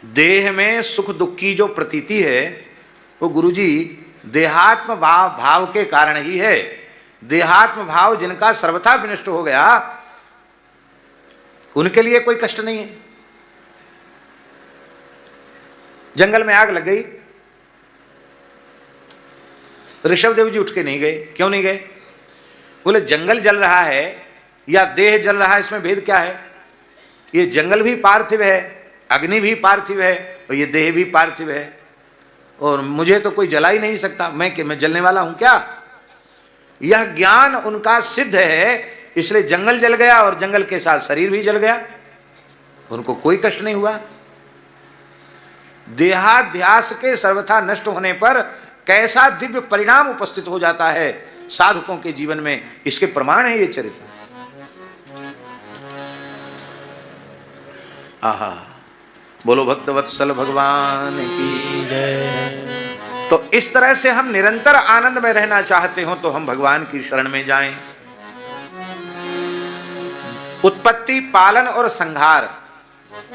देह में सुख दुख की जो प्रतीति है वो गुरुजी देहात्म भाव के कारण ही है। देहात्म भाव जिनका सर्वथा विनष्ट हो गया उनके लिए कोई कष्ट नहीं है। जंगल में आग लग गई, ऋषभदेव जी उठ के नहीं गए। क्यों नहीं गए? बोले जंगल जल रहा है या देह जल रहा है, इसमें भेद क्या है? ये जंगल भी पार्थिव है, अग्नि भी पार्थिव है और ये देह भी पार्थिव है, और मुझे तो कोई जला ही नहीं सकता, मैं जलने वाला हूं क्या? यह ज्ञान उनका सिद्ध है, इसलिए जंगल जल गया और जंगल के साथ शरीर भी जल गया, उनको कोई कष्ट नहीं हुआ। देहाध्यास के सर्वथा नष्ट होने पर कैसा दिव्य परिणाम उपस्थित हो जाता है साधकों के जीवन में, इसके प्रमाण है ये चरित्र। आहा, बोलो भक्तवत्सल भगवान की जय। तो इस तरह से हम निरंतर आनंद में रहना चाहते हो तो हम भगवान की शरण में जाएं। उत्पत्ति, पालन और संहार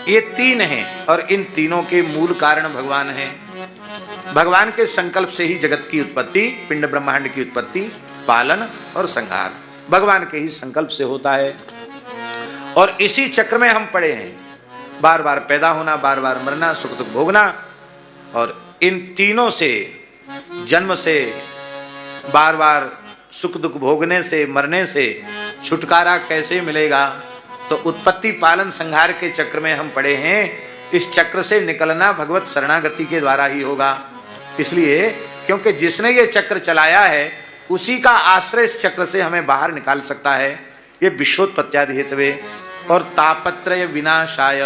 ये तीन हैं और इन तीनों के मूल कारण भगवान हैं। भगवान के संकल्प से ही जगत की उत्पत्ति, पिंड ब्रह्मांड की उत्पत्ति, पालन और संहार भगवान के ही संकल्प से होता है। और इसी चक्र में हम पड़े हैं, बार बार पैदा होना, बार बार मरना, सुख दुख भोगना। और इन तीनों से, जन्म से, बार बार सुख दुख भोगने से, मरने से छुटकारा कैसे मिलेगा? तो उत्पत्ति, पालन, संहार के चक्र में हम पड़े हैं। इस चक्र से निकलना भगवत शरणागति के द्वारा ही होगा। इसलिए क्योंकि जिसने ये चक्र चलाया है उसी का आश्रय इस चक्र से हमें बाहर निकाल सकता है। ये विश्वोत्पत्त्यादि हेतवे और तापत्रय विनाशाय,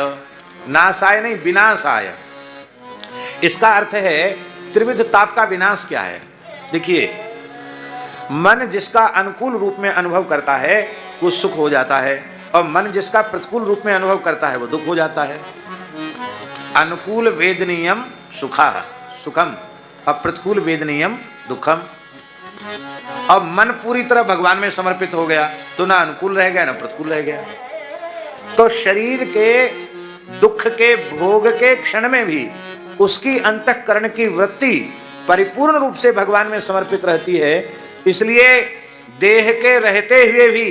नाशाय नहीं विनाशाय, इसका अर्थ है त्रिविध ताप का विनाश क्या है? देखिए, मन जिसका अनुकूल रूप में अनुभव करता है वो सुख हो जाता है, और मन जिसका प्रतिकूल रूप में अनुभव करता है वो दुख हो जाता है। अनुकूल वेदनीयम सुखम और प्रतिकूल वेदनीयम दुखम। अब मन पूरी तरह भगवान में समर्पित हो गया तो ना अनुकूल रह गया ना प्रतिकूल रह गया। तो शरीर के दुख के भोग के क्षण में भी उसकी अंतःकरण की वृत्ति परिपूर्ण रूप से भगवान में समर्पित रहती है। इसलिए देह के रहते हुए भी,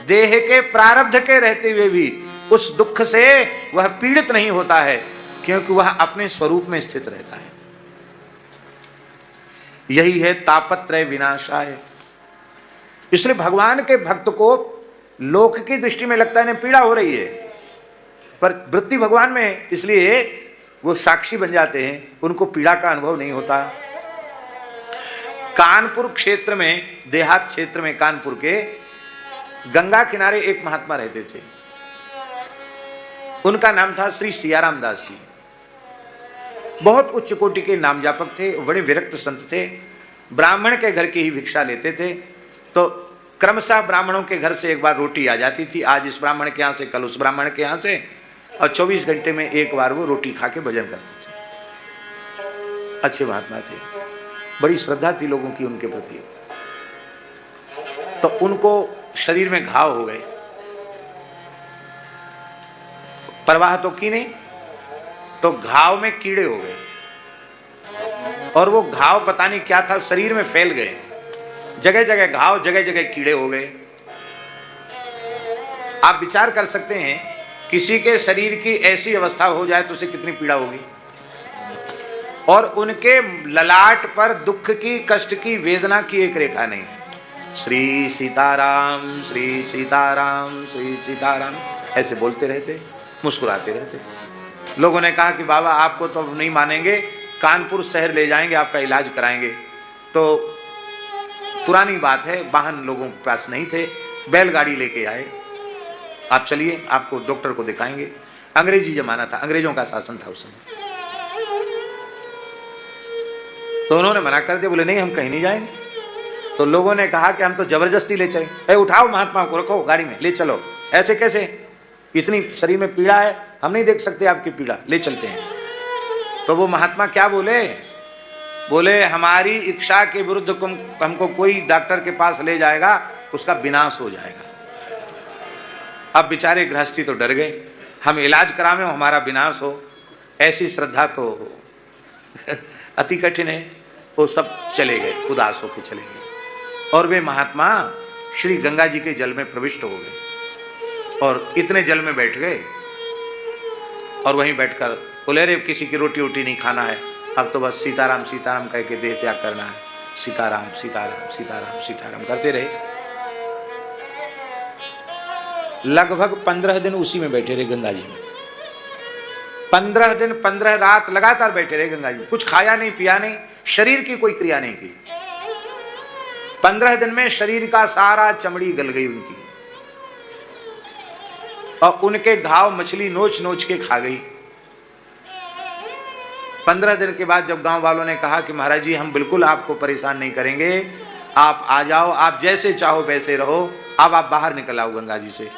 देह के प्रारब्ध के रहते हुए भी उस दुख से वह पीड़ित नहीं होता है, क्योंकि वह अपने स्वरूप में स्थित रहता है। यही है तापत्रय विनाशाय। इसलिए भगवान के भक्त को लोक की दृष्टि में लगता है इन्हें पीड़ा हो रही है, पर वृत्ति भगवान में है, इसलिए वो साक्षी बन जाते हैं, उनको पीड़ा का अनुभव नहीं होता। कानपुर क्षेत्र में, देहात क्षेत्र में कानपुर के गंगा किनारे एक महात्मा रहते थे। उनका नाम था श्री सियाराम दास जी। बहुत उच्च कोटि के नाम जापक थे, बड़े विरक्त संत थे, ब्राह्मण के घर की ही भिक्षा लेते थे। तो क्रमशः ब्राह्मणों के घर से एक बार रोटी आ जाती थी, आज इस ब्राह्मण के यहाँ से, कल उस ब्राह्मण के यहाँ से, और 24 घंटे में एक बार वो रोटी खा के भजन करते थे। अच्छे महात्मा थे, बड़ी श्रद्धा थी लोगों की उनके प्रति। तो उनको शरीर में घाव हो गए, परवाह तो की नहीं, तो घाव में कीड़े हो गए, और वो घाव पता नहीं क्या था, शरीर में फैल गए, जगह जगह घाव, जगह जगह कीड़े हो गए। आप विचार कर सकते हैं, किसी के शरीर की ऐसी अवस्था हो जाए तो उसे कितनी पीड़ा होगी। और उनके ललाट पर दुख की, कष्ट की, वेदना की एक रेखा नहीं। श्री सीताराम, श्री सीताराम, श्री सीताराम ऐसे बोलते रहते, मुस्कुराते रहते। लोगों ने कहा कि बाबा आपको तो नहीं मानेंगे, कानपुर शहर ले जाएंगे, आपका इलाज कराएंगे। तो पुरानी बात है, वाहन लोगों के पास नहीं थे, बैलगाड़ी लेके आए, आप चलिए आपको डॉक्टर को दिखाएंगे। अंग्रेजी जमाना था, अंग्रेजों का शासन था उस समय। तो उन्होंने मना कर दिया, बोले नहीं हम कहीं नहीं जाएंगे। तो लोगों ने कहा कि हम तो जबरदस्ती ले चले, उठाओ महात्मा को, रखो गाड़ी में, ले चलो। ऐसे कैसे, इतनी शरीर में पीड़ा है, हम नहीं देख सकते आपकी पीड़ा, ले चलते हैं। तो वो महात्मा क्या बोले? बोले हमारी इच्छा के विरुद्ध हमको कोई डॉक्टर के पास ले जाएगा उसका विनाश हो जाएगा। अब बेचारे गृहस्थी तो डर गए, हम इलाज करावें हमारा विनाश हो, ऐसी श्रद्धा तो अति कठिन है। वो सब चले गए, उदास होकर चले गए और वे महात्मा श्री गंगा जी के जल में प्रविष्ट हो गए और इतने जल में बैठ गए और वहीं बैठकर बोले, रे किसी की रोटी वोटी नहीं खाना है, अब तो बस सीताराम सीताराम कह के देह त्याग करना है, सीताराम सीताराम सीताराम सीताराम करते रहे। लगभग 15 दिन उसी में बैठे रहे गंगा जी में। 15 दिन 15 रात लगातार बैठे रहे गंगा जी में, कुछ खाया नहीं पिया नहीं, शरीर की कोई क्रिया नहीं की। 15 दिन में शरीर का सारा चमड़ी गल गई उनकी और उनके घाव मछली नोच नोच के खा गई। 15 दिन के बाद जब गांव वालों ने कहा कि महाराज जी हम बिल्कुल आपको परेशान नहीं करेंगे, आप आ जाओ, आप जैसे चाहो वैसे रहो, अब आप बाहर निकल आओ गंगा जी से।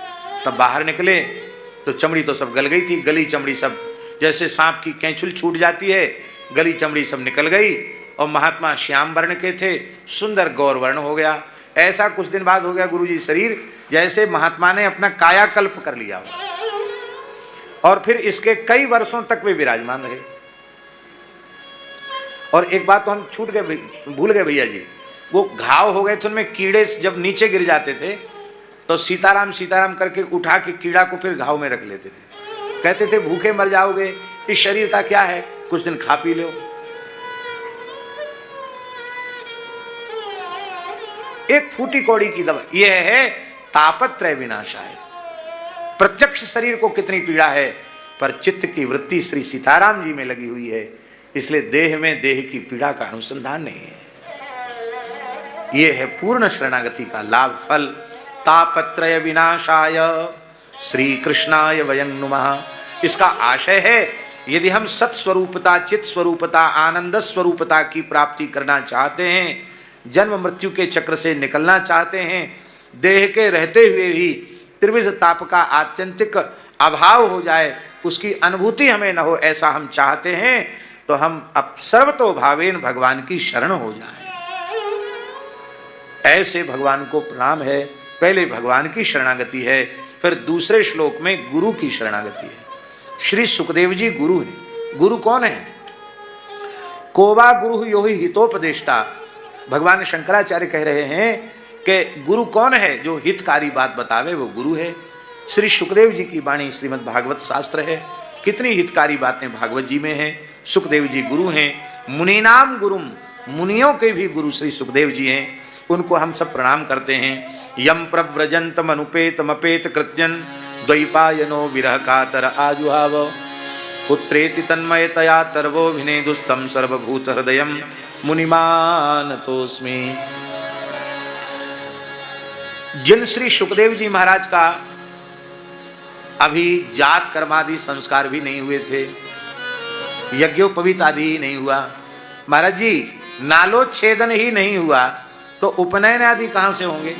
तब बाहर निकले तो चमड़ी तो सब गल गई थी, गली चमड़ी सब जैसे सांप की कैंचुल छूट जाती है, गली चमड़ी सब निकल गई और महात्मा श्याम वर्ण के थे, सुंदर गौर वर्ण हो गया। ऐसा कुछ दिन बाद हो गया गुरुजी शरीर जैसे महात्मा ने अपना कायाकल्प कर लिया और फिर इसके कई वर्षों तक वे विराजमान रहे। और एक बात तो हम छूट गए, भूल गए भैया जी, वो घाव हो गए थे उनमें कीड़े जब नीचे गिर जाते थे तो सीताराम सीताराम करके उठा के कीड़ा को फिर घाव में रख लेते थे, कहते थे भूखे मर जाओगे, इस शरीर का क्या है, कुछ दिन खा पी लो। एक फूटी कौड़ी की दवा, यह है तापत्रय विनाशाय। प्रत्यक्ष शरीर को कितनी पीड़ा है, पर चित्त की वृत्ति श्री सीताराम जी में लगी हुई है, इसलिए देह में देह की पीड़ा का अनुसंधान नहीं है। यह है पूर्ण शरणागति का लाभ फल। तापत्रय विनाशाय श्री कृष्णाय वयं नुमः। इसका आशय है यदि हम सत्स्वरूपता चित स्वरूपता आनंद स्वरूपता की प्राप्ति करना चाहते हैं, जन्म मृत्यु के चक्र से निकलना चाहते हैं, देह के रहते हुए भी त्रिविध ताप का आत्यंतिक अभाव हो जाए, उसकी अनुभूति हमें न हो, ऐसा हम चाहते हैं, तो हम अब सर्वतोभावेन भगवान की शरण हो जाएं। ऐसे भगवान को प्रणाम है। पहले भगवान की शरणागति है, फिर दूसरे श्लोक में गुरु की शरणागति है। श्री सुखदेव जी गुरु हैं। गुरु कौन है? कोवा गुरु यो ही हितोपदेष्टा। भगवान शंकराचार्य कह रहे हैं कि गुरु कौन है? जो हितकारी बात बतावे वो गुरु है। श्री सुखदेव जी की वाणी श्रीमद् भागवत शास्त्र है, कितनी हितकारी बातें भागवत जी में हैं। सुखदेव जी गुरु हैं। मुनीनाम गुरुम, मुनियों के भी गुरु श्री सुखदेव जी हैं, उनको हम सब प्रणाम करते हैं। यम प्रव्रजंतम अनुपेतमपेत कृत्यन द्वैपायनो विरह कातर आजुहाव पुत्रेति तन्मयतया तर्वो विनेदुस्तम सर्वभूत हृदयम मुनिमानतोस्मि। जिन श्री सुखदेव जी महाराज का अभी जात कर्मादि संस्कार भी नहीं हुए थे, यज्ञोपवीत आदि ही नहीं हुआ, महाराज जी नालोच्छेदन ही नहीं हुआ, तो उपनयन आदि कहां से होंगे?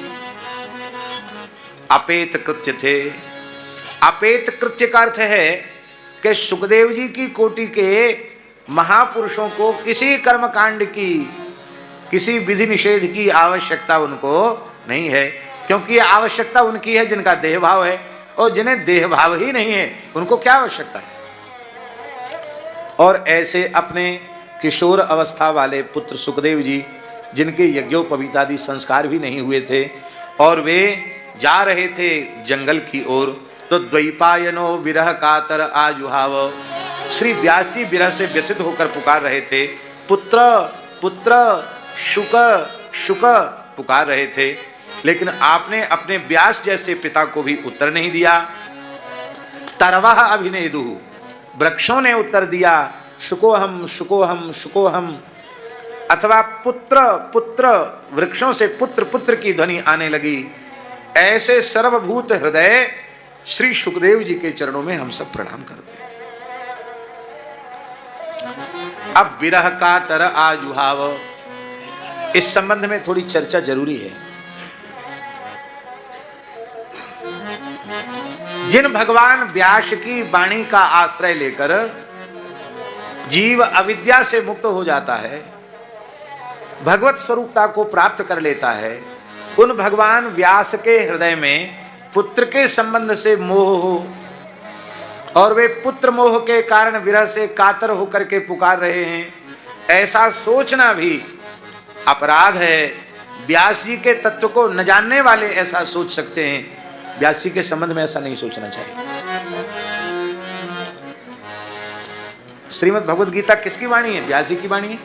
अपेत कृत्य थे। अपेत कृत्य का अर्थ है कि सुखदेव जी की कोटि के महापुरुषों को किसी कर्मकांड की, किसी विधि निषेध की आवश्यकता उनको नहीं है, क्योंकि यह आवश्यकता उनकी है जिनका देह भाव है, और जिन्हें देह भाव ही नहीं है उनको क्या आवश्यकता है। और ऐसे अपने किशोर अवस्था वाले पुत्र सुखदेव जी, जिनके यज्ञोपवीतादि संस्कार भी नहीं हुए थे, और वे जा रहे थे जंगल की ओर, तो द्वैपायनो विरह कातर आजुहाव। श्री व्यास जी विरह से व्यथित होकर पुकार रहे थे, पुत्र पुत्र शुक शुक पुकार रहे थे, लेकिन आपने अपने व्यास जैसे पिता को भी उत्तर नहीं दिया। तरवह अभिनेदु, वृक्षों ने उत्तर दिया, शुकोहम शुकोहम शुकोहम, अथवा पुत्र पुत्र, वृक्षों से पुत्र पुत्र की ध्वनि आने लगी। ऐसे सर्वभूत हृदय श्री सुखदेव जी के चरणों में हम सब प्रणाम करते हैं। अब विरह का तर आजुहाव, इस संबंध में थोड़ी चर्चा जरूरी है। जिन भगवान व्यास की वाणी का आश्रय लेकर जीव अविद्या से मुक्त हो जाता है, भगवत स्वरूपता को प्राप्त कर लेता है, उन भगवान व्यास के हृदय में पुत्र के संबंध से मोह हो और वे पुत्र मोह के कारण विरह से कातर होकर के पुकार रहे हैं, ऐसा सोचना भी अपराध है। व्यास जी के तत्व को न जानने वाले ऐसा सोच सकते हैं, व्यास जी के संबंध में ऐसा नहीं सोचना चाहिए। श्रीमद् भगवद गीता किसकी वाणी है? व्यास जी की वाणी है।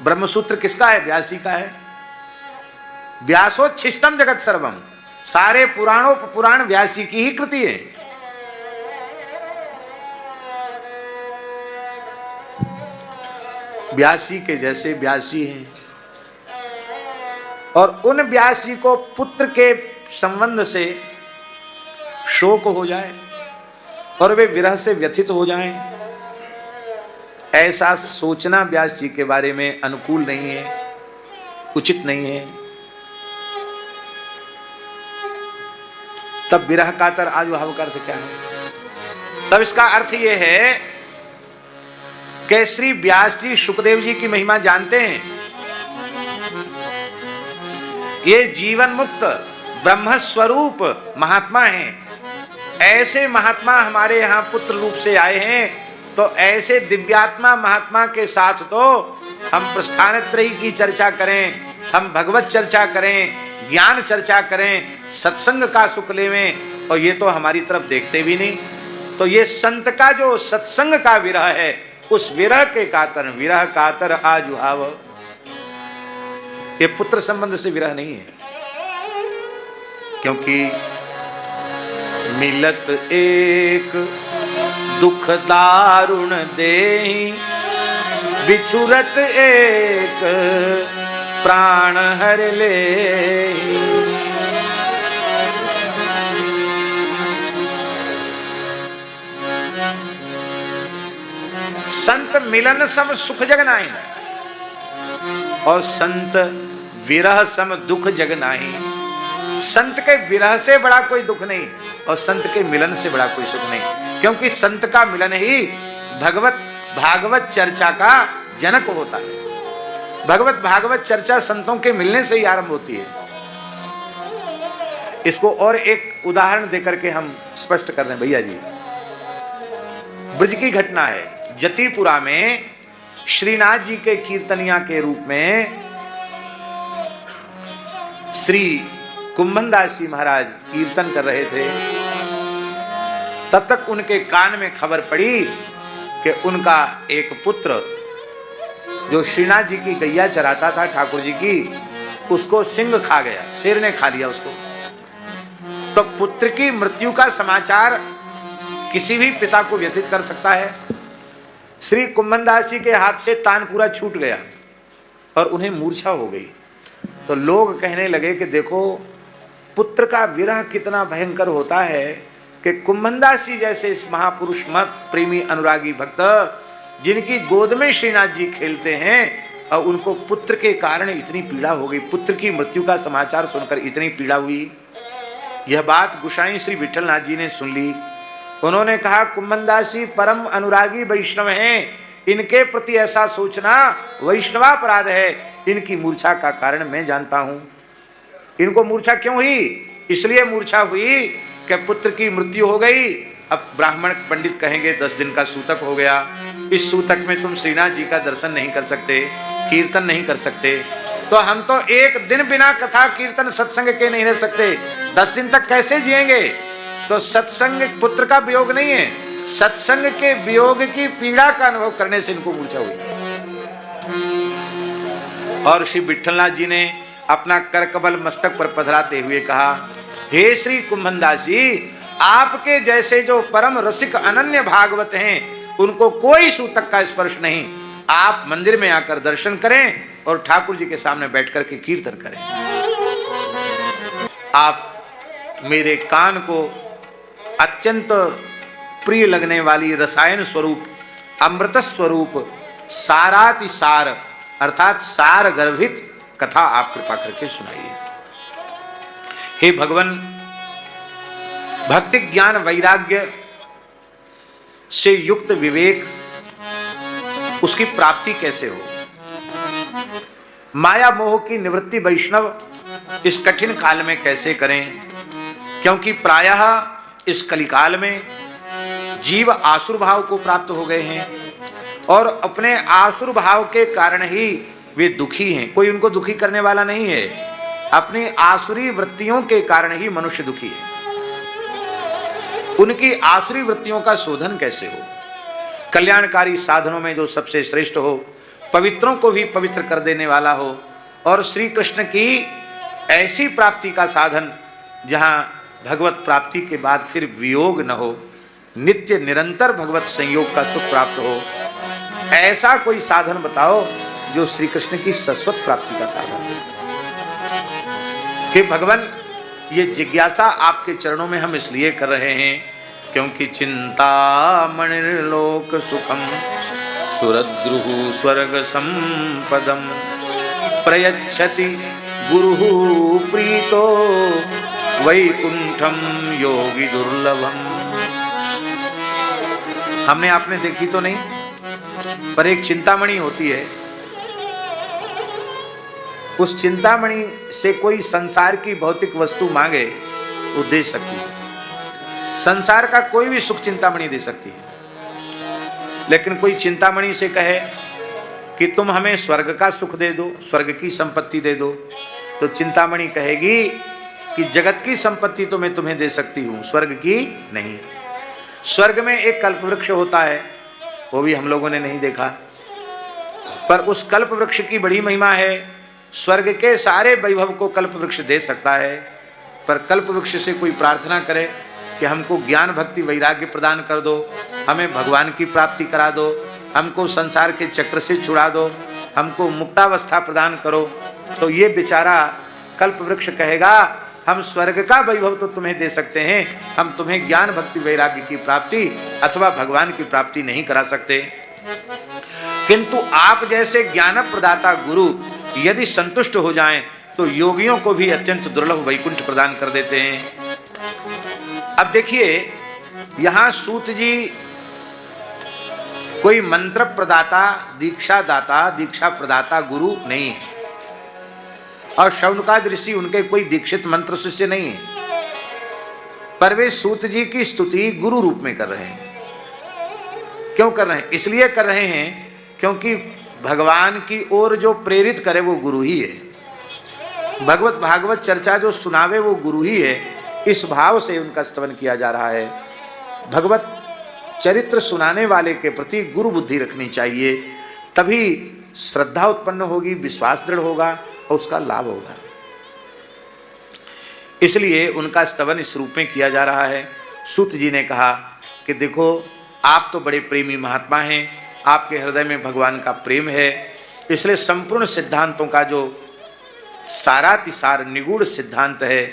ब्रह्मसूत्र किसका है? व्यास जी का है। व्यासोच्छिष्टम जगत सर्वम, सारे पुराणों पुराण व्यास जी की ही कृति है। व्यास जी के जैसे व्यास जी हैं, और उन व्यास जी को पुत्र के संबंध से शोक हो जाए और वे विरह से व्यथित हो जाएं, ऐसा सोचना व्यास जी के बारे में अनुकूल नहीं है, उचित नहीं है। तब विरह कातर आजुहाव का अर्थ क्या है? तब इसका अर्थ यह है कि श्री व्यास जी सुखदेव जी की महिमा जानते हैं। ये जीवन मुक्त ब्रह्म स्वरूप महात्मा हैं। ऐसे महात्मा हमारे यहाँ पुत्र रूप से आए हैं, तो ऐसे दिव्यात्मा महात्मा के साथ तो हम प्रस्थानत्रयी की चर्चा करें, हम भगवत चर्चा करें, ज्ञान चर्चा करें, सत्संग का सुख लेवें, और ये तो हमारी तरफ देखते भी नहीं। तो ये संत का जो सत्संग का विरह है, उस विरह के कातर विरह कातर आजुहाव, ये पुत्र संबंध से विरह नहीं है। क्योंकि मिलत एक दुख दारुण देहि, बिछुरत एक प्राण हर ले। संत मिलन सम सुख जग नाहि, और संत विरह सम दुख जग नाहि। संत के विरह से बड़ा कोई दुख नहीं, और संत के मिलन से बड़ा कोई सुख नहीं, क्योंकि संत का मिलन ही भगवत भागवत चर्चा का जनक होता है। भगवत भागवत चर्चा संतों के मिलने से ही आरंभ होती है। इसको और एक उदाहरण देकर के हम स्पष्ट कर रहे हैं भैया जी। ब्रज की घटना है, जतिपुरा में श्रीनाथ जी के कीर्तनिया के रूप में श्री कुंभनदास जी महाराज कीर्तन कर रहे थे। तब तक उनके कान में खबर पड़ी कि उनका एक पुत्र जो श्रीनाथ जी की गैया चराता था ठाकुर जी की, उसको सिंह खा गया, शेर ने खा लिया उसको। तो पुत्र की मृत्यु का समाचार किसी भी पिता को व्यथित कर सकता है। श्री कुंभनदास जी के हाथ से तान पूरा छूट गया और उन्हें मूर्छा हो गई। तो लोग कहने लगे कि देखो पुत्र का विरह कितना भयंकर होता है, कि कुंभनदास जी जैसे इस महापुरुष मत प्रेमी अनुरागी भक्त, जिनकी गोद में श्रीनाथ जी खेलते हैं, और उनको पुत्र के कारण इतनी पीड़ा हो गई, पुत्र की मृत्यु का समाचार सुनकर इतनी पीड़ा हुई। यह बात गोसाई श्री विठलनाथ जी ने सुन ली। उन्होंने कहा कुंभनदास जी परम अनुरागी वैष्णव हैं, इनके प्रति ऐसा सोचना वैष्णवापराध है। इनकी मूर्छा का कारण मैं जानता हूं। इनको मूर्छा क्यों हुई? इसलिए मूर्छा हुई कि पुत्र की मृत्यु हो गई। अब ब्राह्मण पंडित कहेंगे 10 दिन का सूतक हो गया, इस सूतक में तुम श्रीनाथ जी का दर्शन नहीं कर सकते, कीर्तन नहीं कर सकते, तो हम तो एक दिन बिना कथा कीर्तन सत्संग के नहीं रह सकते, 10 दिन तक कैसे जिएंगे? तो सत्संग पुत्र का वियोग नहीं है, सत्संग के वियोग की पीड़ा का अनुभव करने से इनको मूर्छा हुई। और श्री विठलनाथ जी ने अपना करकमल मस्तक पर पधराते हुए कहा, हे श्री कुंभनदास जी, आपके जैसे जो परम रसिक अनन्य भागवत हैं, उनको कोई सूतक का स्पर्श नहीं। आप मंदिर में आकर दर्शन करें और ठाकुर जी के सामने बैठ कर के कीर्तन करें। आप मेरे कान को अत्यंत प्रिय लगने वाली रसायन स्वरूप, अमृत स्वरूप, सारातिसार अर्थात सार गर्भित कथा आप कृपा करके सुनाइए। हे भगवान, भक्ति ज्ञान वैराग्य से युक्त विवेक, उसकी प्राप्ति कैसे हो? माया मोह की निवृत्ति वैष्णव इस कठिन काल में कैसे करें? क्योंकि प्रायः इस कलिकाल में जीव आसुर भाव को प्राप्त हो गए हैं और अपने आसुर भाव के कारण ही वे दुखी हैं। कोई उनको दुखी करने वाला नहीं है, अपनी आसुरी वृत्तियों के कारण ही मनुष्य दुखी है। उनकी आसुरी वृत्तियों का शोधन कैसे हो? कल्याणकारी साधनों में जो सबसे श्रेष्ठ हो, पवित्रों को भी पवित्र कर देने वाला हो और श्री कृष्ण की ऐसी प्राप्ति का साधन जहां भगवत प्राप्ति के बाद फिर वियोग न हो, नित्य निरंतर भगवत संयोग का सुख प्राप्त हो, ऐसा कोई साधन बताओ जो श्री कृष्ण की शाश्वत प्राप्ति का साधन है। हे भगवान, ये जिज्ञासा आपके चरणों में हम इसलिए कर रहे हैं क्योंकि चिंता मणिर्लोक सुखम सुरद्रुः स्वर्ग संपदम प्रयच्छति गुरुः प्रीतो वैकुंठम योगी दुर्लभम। हमने आपने देखी तो नहीं, पर एक चिंतामणि होती है। उस चिंतामणि से कोई संसार की भौतिक वस्तु मांगे वो दे सकती है। संसार का कोई भी सुख चिंतामणि दे सकती है। लेकिन कोई चिंतामणि से कहे कि तुम हमें स्वर्ग का सुख दे दो, स्वर्ग की संपत्ति दे दो, तो चिंतामणि कहेगी कि जगत की संपत्ति तो मैं तुम्हें दे सकती हूं, स्वर्ग की नहीं। स्वर्ग में एक कल्पवृक्ष होता है, वो भी हम लोगों ने नहीं देखा, पर उस कल्पवृक्ष की बड़ी महिमा है। स्वर्ग के सारे वैभव को कल्पवृक्ष दे सकता है, पर कल्पवृक्ष से कोई प्रार्थना करे कि हमको ज्ञान भक्ति वैराग्य प्रदान कर दो, हमें भगवान की प्राप्ति करा दो, हमको संसार के चक्र से छुड़ा दो, हमको मुक्तावस्था प्रदान करो, तो ये बेचारा कल्पवृक्ष कहेगा हम स्वर्ग का वैभव तो तुम्हें दे सकते हैं, हम तुम्हें ज्ञान भक्ति वैराग्य की प्राप्ति अथवा भगवान की प्राप्ति नहीं करा सकते। किंतु आप जैसे ज्ञान प्रदाता गुरु यदि संतुष्ट हो जाएं तो योगियों को भी अत्यंत दुर्लभ वैकुंठ प्रदान कर देते हैं। अब देखिए, यहां सूत जी कोई मंत्र प्रदाता, दीक्षा दाता, दीक्षा प्रदाता गुरु नहीं है और शौनकाद ऋषि उनके कोई दीक्षित मंत्र शिष्य नहीं है, पर वे सूत जी की स्तुति गुरु रूप में कर रहे हैं। क्यों कर रहे हैं? इसलिए कर रहे हैं क्योंकि भगवान की ओर जो प्रेरित करे वो गुरु ही है, भगवत भागवत चर्चा जो सुनावे वो गुरु ही है। इस भाव से उनका स्तवन किया जा रहा है। भगवत चरित्र सुनाने वाले के प्रति गुरु बुद्धि रखनी चाहिए, तभी श्रद्धा उत्पन्न होगी, विश्वास दृढ़ होगा और उसका लाभ होगा। इसलिए उनका स्तवन इस रूप में किया जा रहा है। सूत जी ने कहा कि देखो, आप तो बड़े प्रेमी महात्मा हैं, आपके हृदय में भगवान का प्रेम है, इसलिए संपूर्ण सिद्धांतों का जो सारातिसार निगूढ़ सिद्धांत है,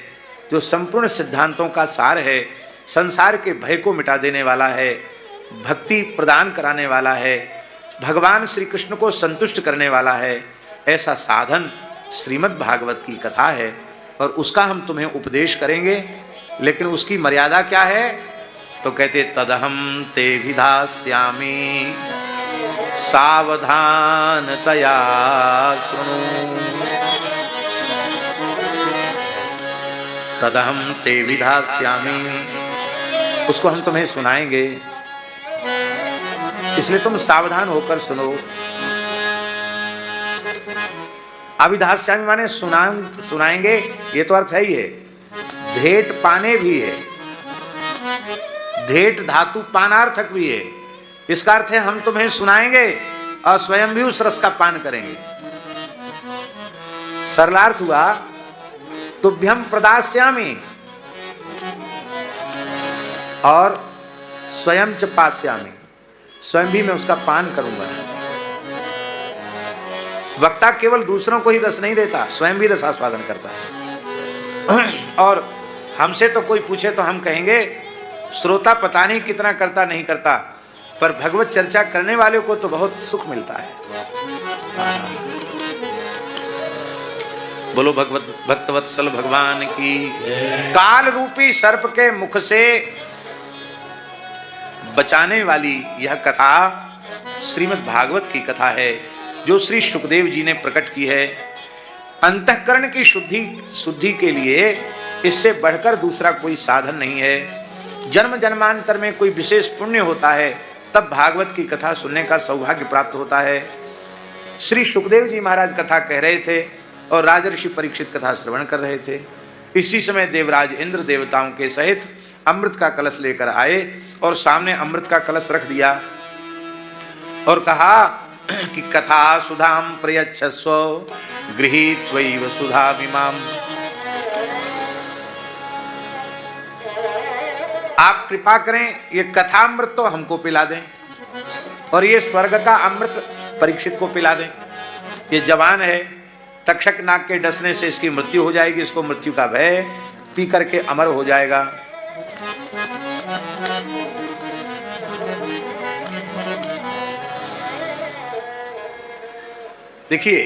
जो संपूर्ण सिद्धांतों का सार है, संसार के भय को मिटा देने वाला है, भक्ति प्रदान कराने वाला है, भगवान श्री कृष्ण को संतुष्ट करने वाला है, ऐसा साधन श्रीमद् भागवत की कथा है और उसका हम तुम्हें उपदेश करेंगे। लेकिन उसकी मर्यादा क्या है? तो कहते तदहम ते विधास्यामि सावधानतया शृणु, तदहम ते विधास्यामि, उसको हम तुम्हें सुनाएंगे, इसलिए तुम सावधान होकर सुनो। अविधास्यामि माने सुनाएंगे, ये तो अर्थ है ही है। धेट पाने भी है, धेट धातु पानार्थक भी है। इसका अर्थ है हम तुम्हें सुनाएंगे और स्वयं भी उस रस का पान करेंगे। सरलार्थ हुआ तुभ्यम प्रदास्यामि और स्वयं च पास्यामि, स्वयं भी मैं उसका पान करूंगा। वक्ता केवल दूसरों को ही रस नहीं देता, स्वयं भी रसास्वादन करता है। और हमसे तो कोई पूछे तो हम कहेंगे श्रोता पता नहीं कितना करता नहीं करता, पर भगवत चर्चा करने वाले को तो बहुत सुख मिलता है। बोलो भक्तवत्सल भगवान की। काल रूपी सर्प के मुख से बचाने वाली यह कथा श्रीमद् भागवत की कथा है, जो श्री सुखदेव जी ने प्रकट की है। अंतःकरण की शुद्धि के लिए इससे बढ़कर दूसरा कोई साधन नहीं है। जन्म जन्मांतर में कोई विशेष पुण्य होता है तब भागवत की कथा सुनने का सौभाग्य प्राप्त होता है। श्री सुखदेव जी महाराज कथा कह रहे थे और राजर्षि परीक्षित कथा श्रवण कर रहे थे। इसी समय देवराज इंद्र देवताओं के सहित अमृत का कलश लेकर आए और सामने अमृत का कलश रख दिया और कहा कि कथा सुधाम प्रयच्छस्व गृहीत्वैव सुधामिमाम। आप कृपा करें ये कथामृत तो हमको पिला दें और ये स्वर्ग का अमृत परीक्षित को पिला दें। ये जवान है, तक्षक नाग के डसने से इसकी मृत्यु हो जाएगी, इसको मृत्यु का भय, पी करके अमर हो जाएगा। देखिए,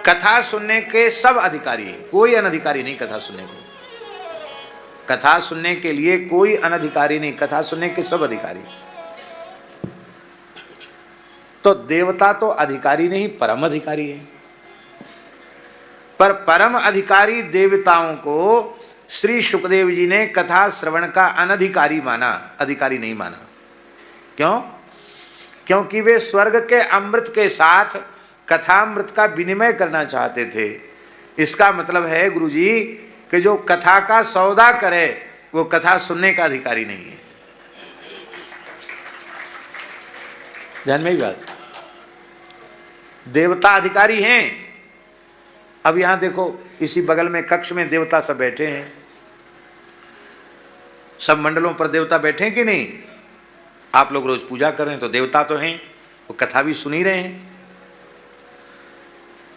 कथा सुनने के सब अधिकारी, कोई अनधिकारी नहीं कथा सुनने को। कथा सुनने के लिए कोई अनधिकारी नहीं, कथा सुनने के सब अधिकारी। तो देवता तो अधिकारी नहीं, परम अधिकारी है। पर परम अधिकारी देवताओं को श्री सुखदेव जी ने कथा श्रवण का अनधिकारी माना, अधिकारी नहीं माना। क्यों? क्योंकि वे स्वर्ग के अमृत के साथ कथामृत का विनिमय करना चाहते थे। इसका मतलब है गुरुजी कि जो कथा का सौदा करे वो कथा सुनने का अधिकारी नहीं है। ध्यान में ही बात, देवता अधिकारी हैं। अब यहां देखो, इसी बगल में कक्ष में देवता सब बैठे हैं। सब मंडलों पर देवता बैठे हैं कि नहीं? आप लोग रोज पूजा कर रहे हैं तो देवता तो हैं, वो कथा भी सुन ही रहे हैं।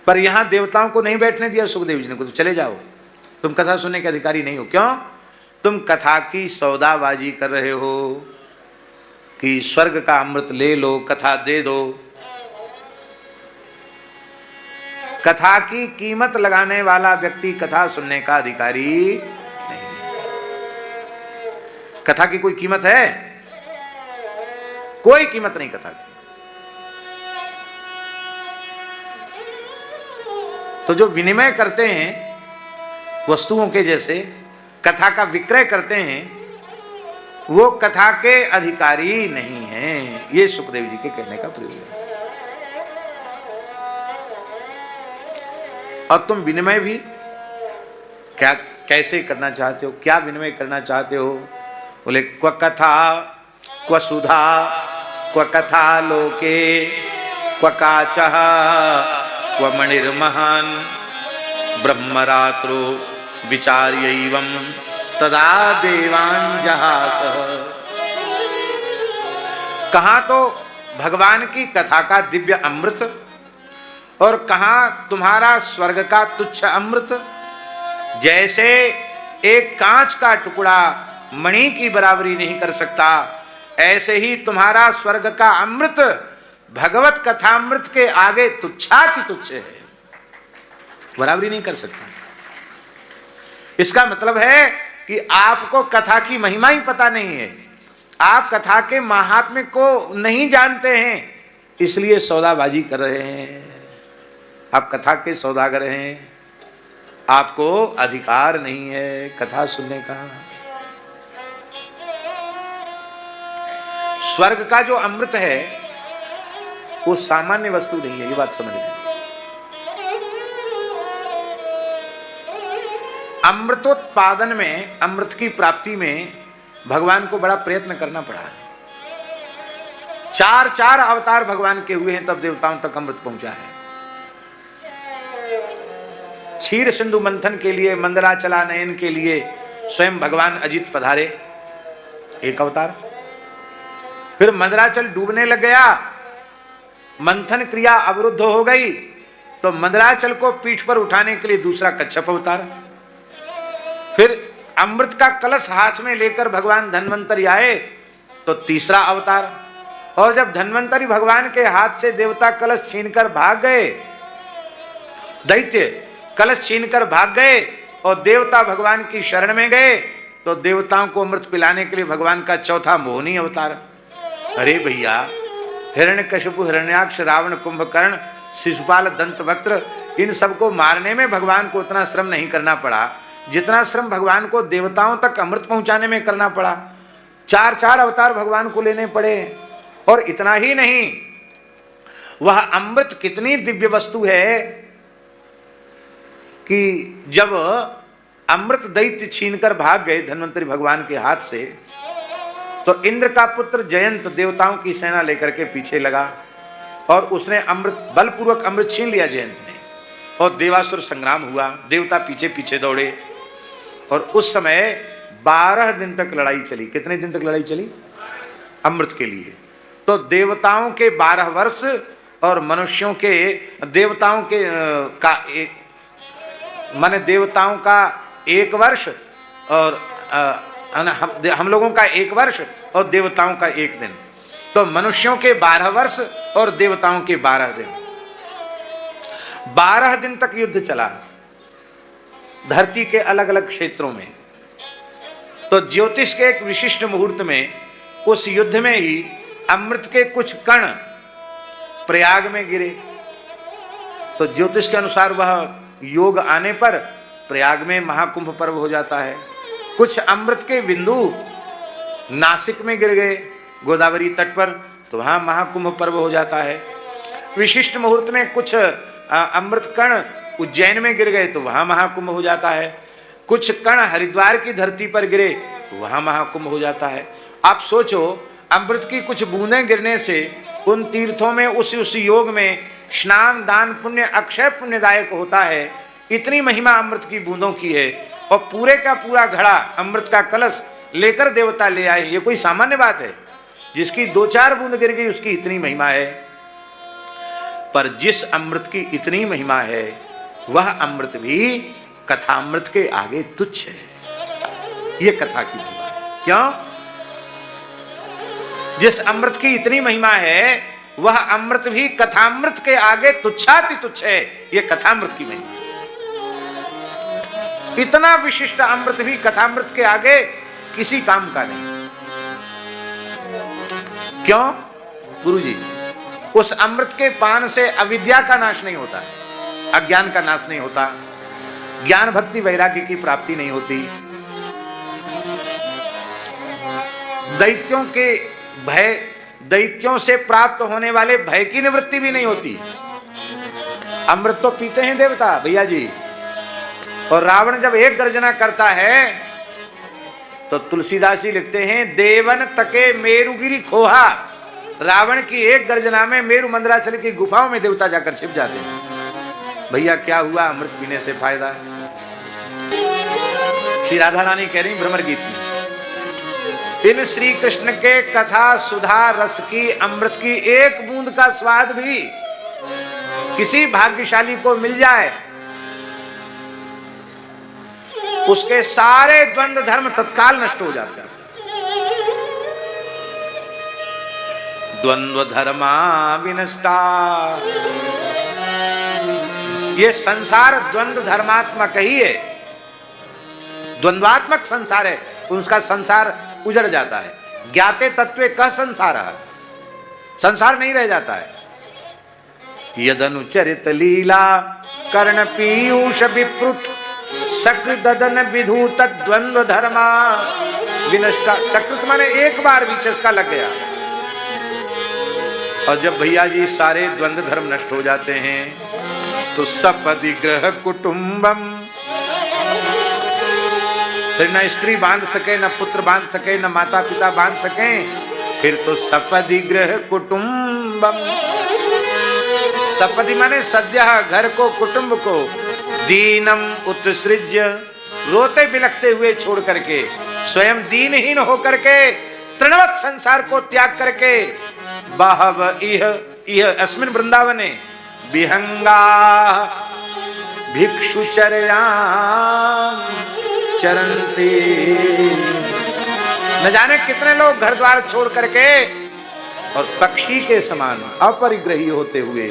पर यहां देवताओं को नहीं बैठने दिया सुखदेव जी ने, को तो चले जाओ, तुम कथा सुनने के अधिकारी नहीं हो। क्यों? तुम कथा की सौदाबाजी कर रहे हो कि स्वर्ग का अमृत ले लो, कथा दे दो। कथा की कीमत लगाने वाला व्यक्ति कथा सुनने का अधिकारी नहीं है। कथा की कोई कीमत है? कोई कीमत नहीं कथा की। तो जो विनिमय करते हैं वस्तुओं के जैसे, कथा का विक्रय करते हैं, वो कथा के अधिकारी नहीं हैं। ये सुखदेव जी के कहने का प्रयोग है। और तुम विनिमय भी क्या कैसे करना चाहते हो? क्या विनिमय करना चाहते हो? बोले क्व कथा क्व सुधा क्व कथा लोके क्व काचः क्व मणिर्महान ब्रह्मरात्रो विचार्यैवं तदा देवान् जहासः। कहाँ तो भगवान की कथा का दिव्य अमृत और कहाँ तुम्हारा स्वर्ग का तुच्छ अमृत। जैसे एक कांच का टुकड़ा मणि की बराबरी नहीं कर सकता, ऐसे ही तुम्हारा स्वर्ग का अमृत भगवत कथामृत के आगे तुच्छाति तुच्छ है, बराबरी नहीं कर सकता। इसका मतलब है कि आपको कथा की महिमा ही पता नहीं है, आप कथा के महात्म्य को नहीं जानते हैं, इसलिए सौदाबाजी कर रहे हैं। आप कथा के सौदागर हैं, आपको अधिकार नहीं है कथा सुनने का। स्वर्ग का जो अमृत है वो सामान्य वस्तु नहीं है, ये बात समझ लें। अमृतोत्पादन में, अमृत की प्राप्ति में भगवान को बड़ा प्रयत्न करना पड़ा। 4 अवतार भगवान के हुए हैं तब देवताओं तक अमृत पहुंचा है। क्षीर सिंधु मंथन के लिए, मंदराचला नयन के लिए स्वयं भगवान अजित पधारे, एक अवतार। फिर मंदराचल डूबने लग गया, मंथन क्रिया अवरुद्ध हो गई, तो मंदराचल को पीठ पर उठाने के लिए दूसरा कच्छप अवतार। फिर अमृत का कलश हाथ में लेकर भगवान धन्वंतरी आए तो तीसरा अवतार। और जब धन्वंतरी भगवान के हाथ से देवता कलश छीनकर भाग गए, दैत्य कलश छीनकर भाग गए और देवता भगवान की शरण में गए, तो देवताओं को अमृत पिलाने के लिए भगवान का चौथा मोहिनी अवतार। अरे भैया, हिरण्यकशिपु, हिरण्याक्ष, रावण, कुंभकर्ण, शिशुपाल, दंतवक्त्र, इन सबको मारने में भगवान को उतना श्रम नहीं करना पड़ा जितना श्रम भगवान को देवताओं तक अमृत पहुंचाने में करना पड़ा, 4 अवतार भगवान को लेने पड़े। और इतना ही नहीं, वह अमृत कितनी दिव्य वस्तु है कि जब अमृत दैत्य छीनकर भाग गए धन्वंतरी भगवान के हाथ से, तो इंद्र का पुत्र जयंत देवताओं की सेना लेकर के पीछे लगा और उसने अमृत बलपूर्वक अमृत छीन लिया जयंत ने, और देवासुर संग्राम हुआ, देवता पीछे पीछे दौड़े। और उस समय 12 दिन तक लड़ाई चली। कितने दिन तक लड़ाई चली? अमृत के लिए। तो देवताओं के 12 वर्ष और मनुष्यों के, देवताओं के का माने देवताओं का 1 वर्ष और हम लोगों का 1 वर्ष और देवताओं का 1 दिन। तो मनुष्यों के 12 वर्ष और देवताओं के 12 दिन। 12 दिन तक युद्ध चला धरती के अलग अलग क्षेत्रों में। तो ज्योतिष के एक विशिष्ट मुहूर्त में, उस युद्ध में ही अमृत के कुछ कण प्रयाग में गिरे। तो ज्योतिष के अनुसार वह योग आने पर प्रयाग में महाकुंभ पर्व हो जाता है। कुछ अमृत के बिंदु नासिक में गिर गए गोदावरी तट पर, तो वहां महाकुंभ पर्व हो जाता है। विशिष्ट मुहूर्त में कुछ अमृत कण उज्जैन में गिर गए, तो वहां महाकुंभ हो जाता है। कुछ कण हरिद्वार की धरती पर गिरे, वहां महाकुंभ हो जाता है। आप सोचो, अमृत की कुछ बूंदें गिरने से उन तीर्थों में उस योग में स्नान दान पुण्य अक्षय पुण्यदायक होता है। इतनी महिमा अमृत की बूंदों की है। और पूरे का पूरा घड़ा अमृत का कलश लेकर देवता ले आए, ये कोई सामान्य बात है? जिसकी 2-4 बूंद गिर गई उसकी इतनी महिमा है। पर जिस अमृत की इतनी महिमा है, वह अमृत भी कथामृत के आगे तुच्छ है। यह कथा की महिमा है। क्यों? जिस अमृत की इतनी महिमा है, वह अमृत भी कथामृत के आगे तुच्छाति तुच्छ है। यह कथामृत की महिमा। इतना विशिष्ट अमृत भी कथामृत के आगे किसी काम का नहीं। क्यों गुरुजी? उस अमृत के पान से अविद्या का नाश नहीं होता, अज्ञान का नाश नहीं होता, ज्ञान भक्ति वैराग्य की प्राप्ति नहीं होती, दैत्यों के भय, दैत्यों से प्राप्त होने वाले भय की निवृत्ति भी नहीं होती। अमृत तो पीते हैं देवता भैया जी। और रावण जब एक गर्जना करता है, तो तुलसीदास जी लिखते हैं, देवन तके मेरुगिरी खोहा। रावण की एक गर्जना में मेरु मंदराचल की गुफाओं में देवता जाकर छिप जाते हैं। भैया क्या हुआ? अमृत पीने से फायदा है। श्री राधा रानी कह रही भ्रमर गीत में, इन श्री कृष्ण के कथा सुधा रस की अमृत की एक बूंद का स्वाद भी किसी भाग्यशाली को मिल जाए, उसके सारे द्वंद्व धर्म तत्काल नष्ट हो जाते हैं। द्वंद्व धर्मा विनष्टा। ये संसार द्वंद्व धर्मात्मक ही है, द्वंद्वात्मक संसार है, उसका संसार उजड़ जाता है। ज्ञाते तत्वे कह संसार, संसार नहीं रह जाता है। यदनुचरित लीला कर्ण पीयूष विप्रुट सकृत ददन विधूत द्वंद्व धर्मा विनष्टा। सकृत माने एक बार भी चस्का लग गया। और जब भैया जी सारे द्वंद्व धर्म नष्ट हो जाते हैं, तो सपदि ग्रह कुटुंबम, फिर न स्त्री बांध सके, न पुत्र बांध सके, न माता पिता बांध सके, फिर तो सपदि ग्रह कुटुंबम। सपदि माने सद्यः घर को, कुटुंब को, दीनम उत्सृज्य, रोते बिलखते हुए छोड़ करके, स्वयं दीनहीन होकर के तृणवत संसार को त्याग करके, बहव इह अस्मिन् वृंदावने विहंगा भिक्षुचर्याम चरन्ति। न जाने कितने लोग घर द्वार छोड़ करके और पक्षी के समान अपरिग्रही होते हुए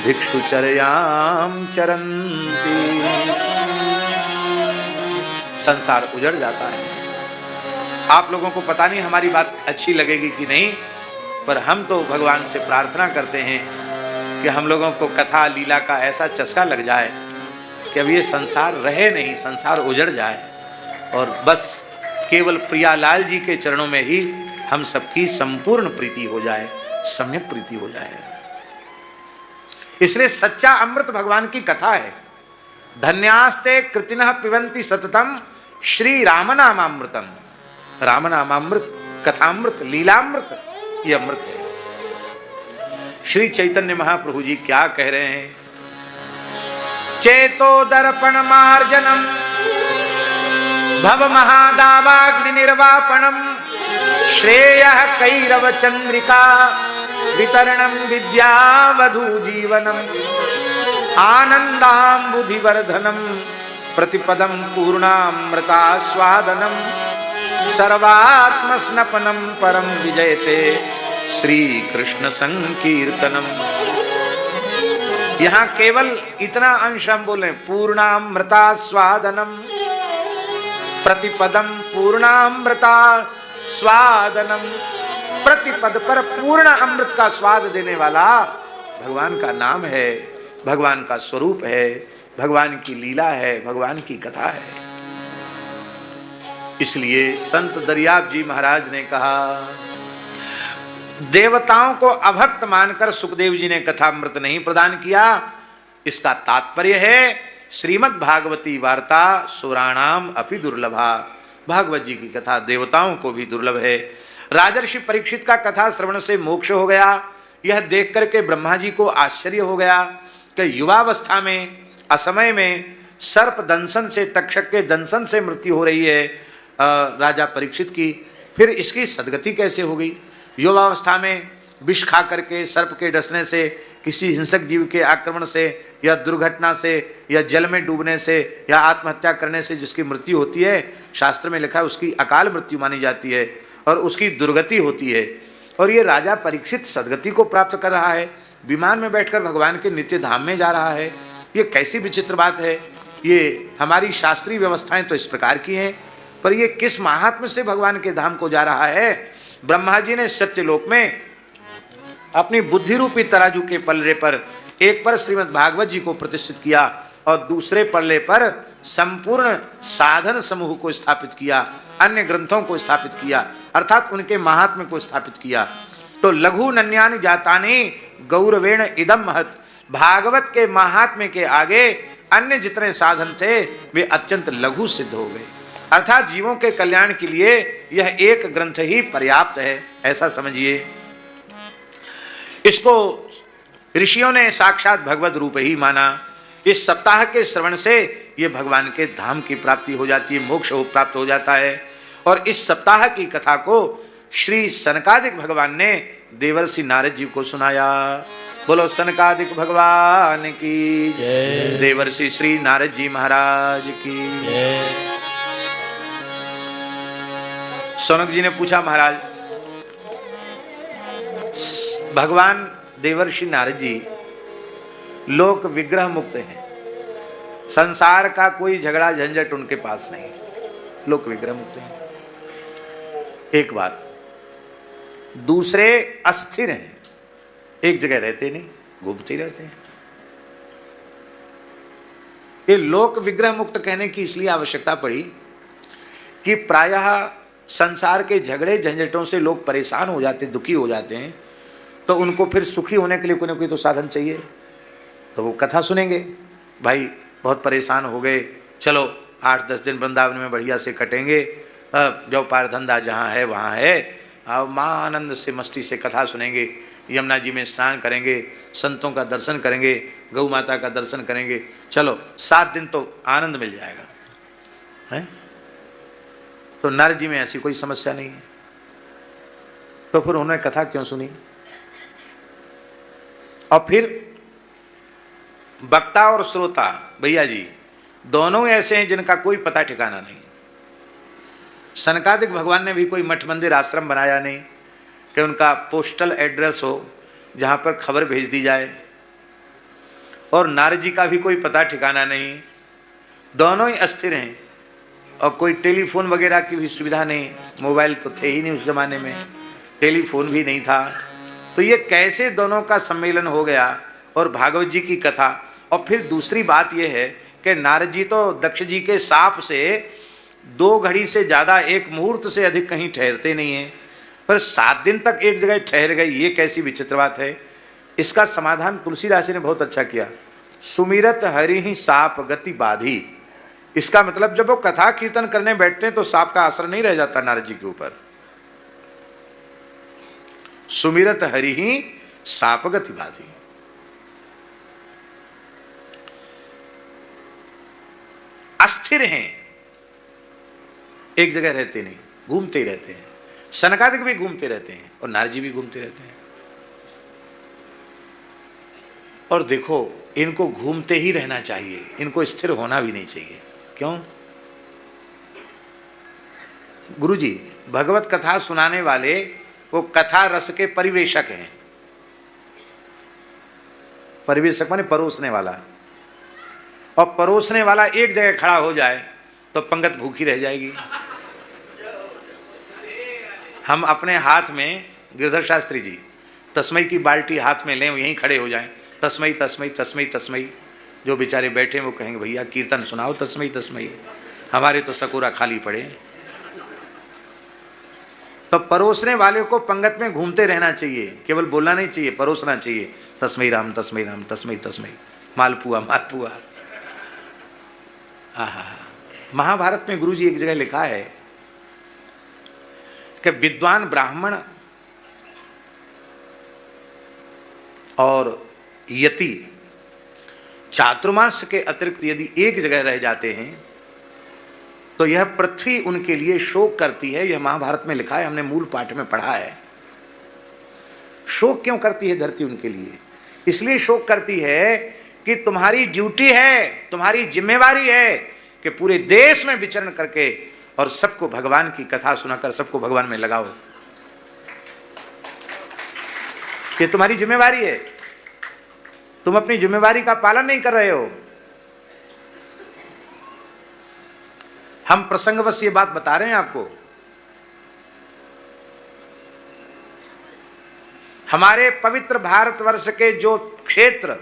भिक्षुचर्याम चरन्ति। संसार उजड़ जाता है। आप लोगों को पता नहीं हमारी बात अच्छी लगेगी कि नहीं, पर हम तो भगवान से प्रार्थना करते हैं कि हम लोगों को कथा लीला का ऐसा चस्का लग जाए कि अब ये संसार रहे नहीं, संसार उजड़ जाए और बस केवल प्रियालाल जी के चरणों में ही हम सबकी संपूर्ण प्रीति हो जाए, सम्यक प्रीति हो जाए। इसलिए सच्चा अमृत भगवान की कथा है। धन्यास्ते कृतिनः पिबन्ति सततम श्री राम नामामृतम। राम नामामृत, कथामृत, लीलामृत, ये अमृत है। श्री चैतन्य महाप्रभु जी क्या कह रहे हैं? चेतो दर्पण मार्जनम भव महादावाग्नि निर्वापणम श्रेयः कैरव चंद्रिका वितरणम विद्यावधू जीवनम आनंदाम्बुधिवर्धनम प्रतिपदम पूर्णामृतास्वादनम सर्वात्मस्नपनम परम विजयते श्री कृष्ण संकीर्तनम। यहां केवल इतना अंश हम बोले, पूर्णामृतास्वादनम, प्रतिपदम पूर्णामृतास्वादनम। प्रतिपद पर पूर्ण अमृत का स्वाद देने वाला भगवान का नाम है, भगवान का स्वरूप है, भगवान की लीला है, भगवान की कथा है। इसलिए संत दरियाब जी महाराज ने कहा, देवताओं को अभक्त मानकर सुखदेव जी ने कथामृत नहीं प्रदान किया। इसका तात्पर्य है श्रीमद् भागवती वार्ता सुराणाम अपि दुर्लभा। भागवत जी की कथा देवताओं को भी दुर्लभ है। राजर्षि परीक्षित का कथा श्रवण से मोक्ष हो गया। यह देख करके ब्रह्मा जी को आश्चर्य हो गया कि युवावस्था में, असमय में सर्प दंशन से, तक्षक के दंशन से मृत्यु हो रही है राजा परीक्षित की, फिर इसकी सदगति कैसे हो गई? युवावस्था में विष खा करके, सर्प के डसने से, किसी हिंसक जीव के आक्रमण से या दुर्घटना से या जल में डूबने से या आत्महत्या करने से जिसकी मृत्यु होती है, शास्त्र में लिखा है उसकी अकाल मृत्यु मानी जाती है और उसकी दुर्गति होती है। और ये राजा परीक्षित सदगति को प्राप्त कर रहा है, विमान में बैठकर भगवान के नित्य धाम में जा रहा है। ये कैसी विचित्र बात है। ये हमारी शास्त्रीय व्यवस्थाएं तो इस प्रकार की हैं, पर ये किस महात्म्य से भगवान के धाम को जा रहा है? ब्रह्मा जी ने सत्यलोक में अपनी बुद्धि रूपी तराजू के पल्ले पर एक पर श्रीमद् भागवत जी को प्रतिष्ठित किया और दूसरे पल्ले पर संपूर्ण साधन समूह को स्थापित किया, अन्य ग्रंथों को स्थापित किया, अर्थात उनके महात्म्य को स्थापित किया। तो लघु नन्यानि जातानि गौरवेण इदम महत्। भागवत के महात्म्य के आगे अन्य जितने साधन थे वे अत्यंत लघु सिद्ध हो गए। अर्थात जीवों के कल्याण के लिए यह एक ग्रंथ ही पर्याप्त है, ऐसा समझिए। इसको ऋषियों ने साक्षात भगवत रूप ही माना। इस सप्ताह के श्रवण से ये भगवान के धाम की प्राप्ति हो जाती है, मोक्ष प्राप्त हो जाता है। और इस सप्ताह की कथा को श्री सनकादिक भगवान ने देवर्षि नारद जी को सुनाया। बोलो सनकादिक भगवान की जय, देवर्षि श्री नारद जी महाराज की जय। सौनक जी ने पूछा, महाराज भगवान देवर्षि नारद जी लोक विग्रह मुक्त हैं, संसार का कोई झगड़ा झंझट उनके पास नहीं, लोक विग्रह मुक्त हैं। एक बात, दूसरे अस्थिर हैं, एक जगह रहते नहीं, घूमते रहते हैं। ये लोक विग्रह मुक्त कहने की इसलिए आवश्यकता पड़ी कि प्रायः संसार के झगड़े झंझटों से लोग परेशान हो जाते, दुखी हो जाते हैं, तो उनको फिर सुखी होने के लिए कोई ना कोई तो साधन चाहिए। तो वो कथा सुनेंगे, भाई बहुत परेशान हो गए, चलो 8-10 दिन वृंदावन में बढ़िया से कटेंगे, जो पार धंधा जहाँ है वहाँ है, अब माँ आनंद से मस्ती से कथा सुनेंगे, यमुना जी में स्नान करेंगे, संतों का दर्शन करेंगे, गौ माता का दर्शन करेंगे, चलो 7 दिन तो आनंद मिल जाएगा, है? तो नारद जी में ऐसी कोई समस्या नहीं है, तो फिर उन्होंने कथा क्यों सुनी? और फिर वक्ता और श्रोता भैया जी दोनों ऐसे हैं जिनका कोई पता ठिकाना नहीं। सनकादिक भगवान ने भी कोई मठ मंदिर आश्रम बनाया नहीं कि उनका पोस्टल एड्रेस हो जहाँ पर खबर भेज दी जाए, और नारद जी का भी कोई पता ठिकाना नहीं, दोनों ही अस्थिर हैं। और कोई टेलीफोन वगैरह की भी सुविधा नहीं, मोबाइल तो थे ही नहीं उस जमाने में, टेलीफोन भी नहीं था, तो ये कैसे दोनों का सम्मेलन हो गया और भागवत जी की कथा। और फिर दूसरी बात यह है कि नारद जी तो दक्ष जी के साप से 2 घड़ी से ज़्यादा 1 मुहूर्त से अधिक कहीं ठहरते नहीं हैं, पर 7 दिन तक एक जगह ठहर गए, ये कैसी विचित्र बात है। इसका समाधान तुलसीदास जी ने बहुत अच्छा किया। सुमिरत हरि ही साप गति बाधी। इसका मतलब जब वो कथा कीर्तन करने बैठते हैं तो साप का असर नहीं रह जाता नारद जी के ऊपर। सुमिरत हरि ही साप गति बाधी। अस्थिर हैं, एक जगह रहते नहीं, घूमते ही रहते हैं। सनकादिक भी घूमते रहते हैं और नारद जी भी घूमते रहते हैं। और देखो, इनको घूमते ही रहना चाहिए, इनको स्थिर होना भी नहीं चाहिए। क्यों? गुरुजी भगवत कथा सुनाने वाले वो कथा रस के परिवेशक हैं। परिवेशक माने परोसने वाला, और परोसने वाला एक जगह खड़ा हो जाए तो पंगत भूखी रह जाएगी। हम अपने हाथ में, गिरधर शास्त्री जी, तस्मई की बाल्टी हाथ में लें, यहीं खड़े हो जाएं, तस्मई तस्मई तस्मई तस्मई। जो बेचारे बैठे वो कहेंगे भैया कीर्तन सुनाओ, तस्मई तस्मई। हमारे तो सकोरा खाली पड़े। तो परोसने वाले को पंगत में घूमते रहना चाहिए, केवल बोलना नहीं चाहिए, परोसना चाहिए। तस्मई राम तस्मई राम तस्मई तस्मई। मालपुआ मालपुआ। महाभारत में गुरुजी एक जगह लिखा है कि विद्वान ब्राह्मण और यति चातुर्मास के अतिरिक्त यदि एक जगह रह जाते हैं तो यह पृथ्वी उनके लिए शोक करती है। यह महाभारत में लिखा है, हमने मूल पाठ में पढ़ा है। शोक क्यों करती है धरती उनके लिए? इसलिए शोक करती है कि तुम्हारी ड्यूटी है, तुम्हारी जिम्मेवारी है कि पूरे देश में विचरण करके और सबको भगवान की कथा सुनाकर सबको भगवान में लगाओ। ये तुम्हारी जिम्मेवारी है। तुम अपनी जिम्मेवारी का पालन नहीं कर रहे हो। हम प्रसंगवश ये बात बता रहे हैं आपको। हमारे पवित्र भारतवर्ष के जो क्षेत्र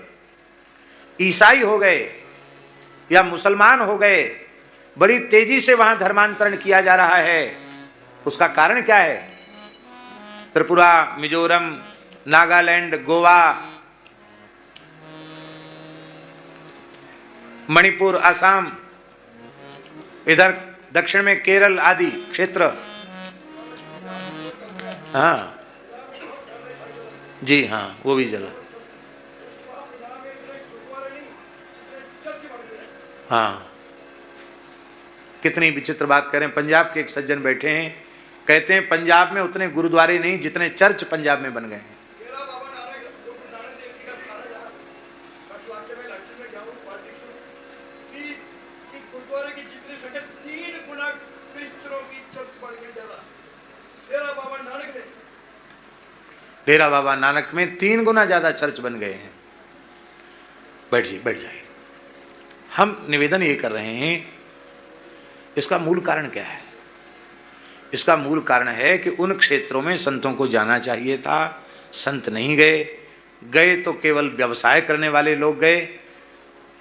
ईसाई हो गए या मुसलमान हो गए, बड़ी तेजी से वहां धर्मांतरण किया जा रहा है। उसका कारण क्या है? त्रिपुरा, मिजोरम, नागालैंड, गोवा, मणिपुर, असम, इधर दक्षिण में केरल आदि क्षेत्र। हाँ जी, हाँ वो भी जला। हाँ, कितनी विचित्र बात करें। पंजाब के एक सज्जन बैठे हैं, कहते हैं पंजाब में उतने गुरुद्वारे नहीं जितने चर्च पंजाब में बन गए हैं। डेरा बाबा नानक में 3 गुना ज्यादा चर्च बन गए हैं। बैठिए, बैठ जाइए। हम निवेदन ये कर रहे हैं, इसका मूल कारण क्या है? इसका मूल कारण है कि उन क्षेत्रों में संतों को जाना चाहिए था, संत नहीं गए। गए तो केवल व्यवसाय करने वाले लोग गए।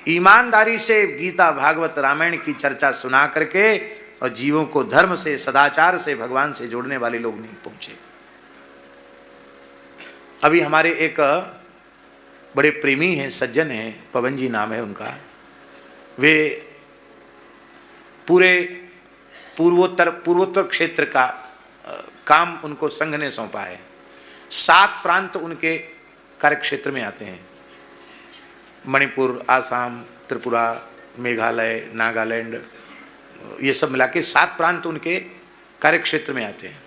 ईमानदारी से गीता, भागवत, रामायण की चर्चा सुना करके और जीवों को धर्म से, सदाचार से, भगवान से जोड़ने वाले लोग नहीं पहुंचे। अभी हमारे एक बड़े प्रेमी हैं, सज्जन हैं, पवन जी नाम है उनका। वे पूरे पूर्वोत्तर क्षेत्र का काम उनको संघ ने सौंपा है। 7 प्रांत उनके कार्यक्षेत्र में आते हैं। मणिपुर, आसाम, त्रिपुरा, मेघालय, नागालैंड, ये सब मिला के 7 प्रांत उनके कार्यक्षेत्र में आते हैं।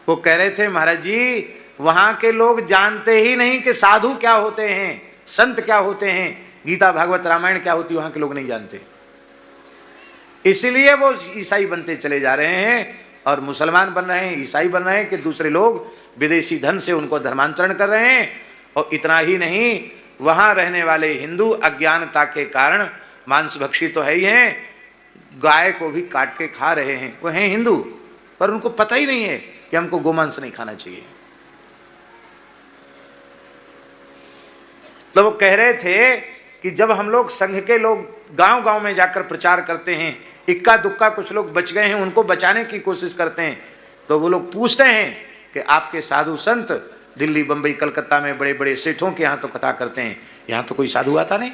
वो कह रहे थे, महाराज जी वहां के लोग जानते ही नहीं कि साधु क्या होते हैं, संत क्या होते हैं, गीता, भागवत, रामायण क्या होती है, वहां के लोग नहीं जानते। इसलिए वो ईसाई बनते चले जा रहे हैं और मुसलमान बन रहे हैं, ईसाई बन रहे हैं कि दूसरे लोग विदेशी धन से उनको धर्मांतरण कर रहे हैं। और इतना ही नहीं, वहां रहने वाले हिंदू अज्ञानता के कारण मांस भक्षी तो है ही हैं, गाय को भी काट के खा रहे हैं। वो हैं हिंदू, पर उनको पता ही नहीं है कि हमको गोमांस नहीं खाना चाहिए। तो वो कह रहे थे कि जब हम लोग संघ के लोग गांव गांव में जाकर प्रचार करते हैं, इक्का दुक्का कुछ लोग बच गए हैं, उनको बचाने की कोशिश करते हैं, तो वो लोग पूछते हैं कि आपके साधु संत दिल्ली, बंबई, कलकत्ता में बड़े बड़े सेठों के यहाँ तो कथा करते हैं, यहाँ तो कोई साधु आता नहीं।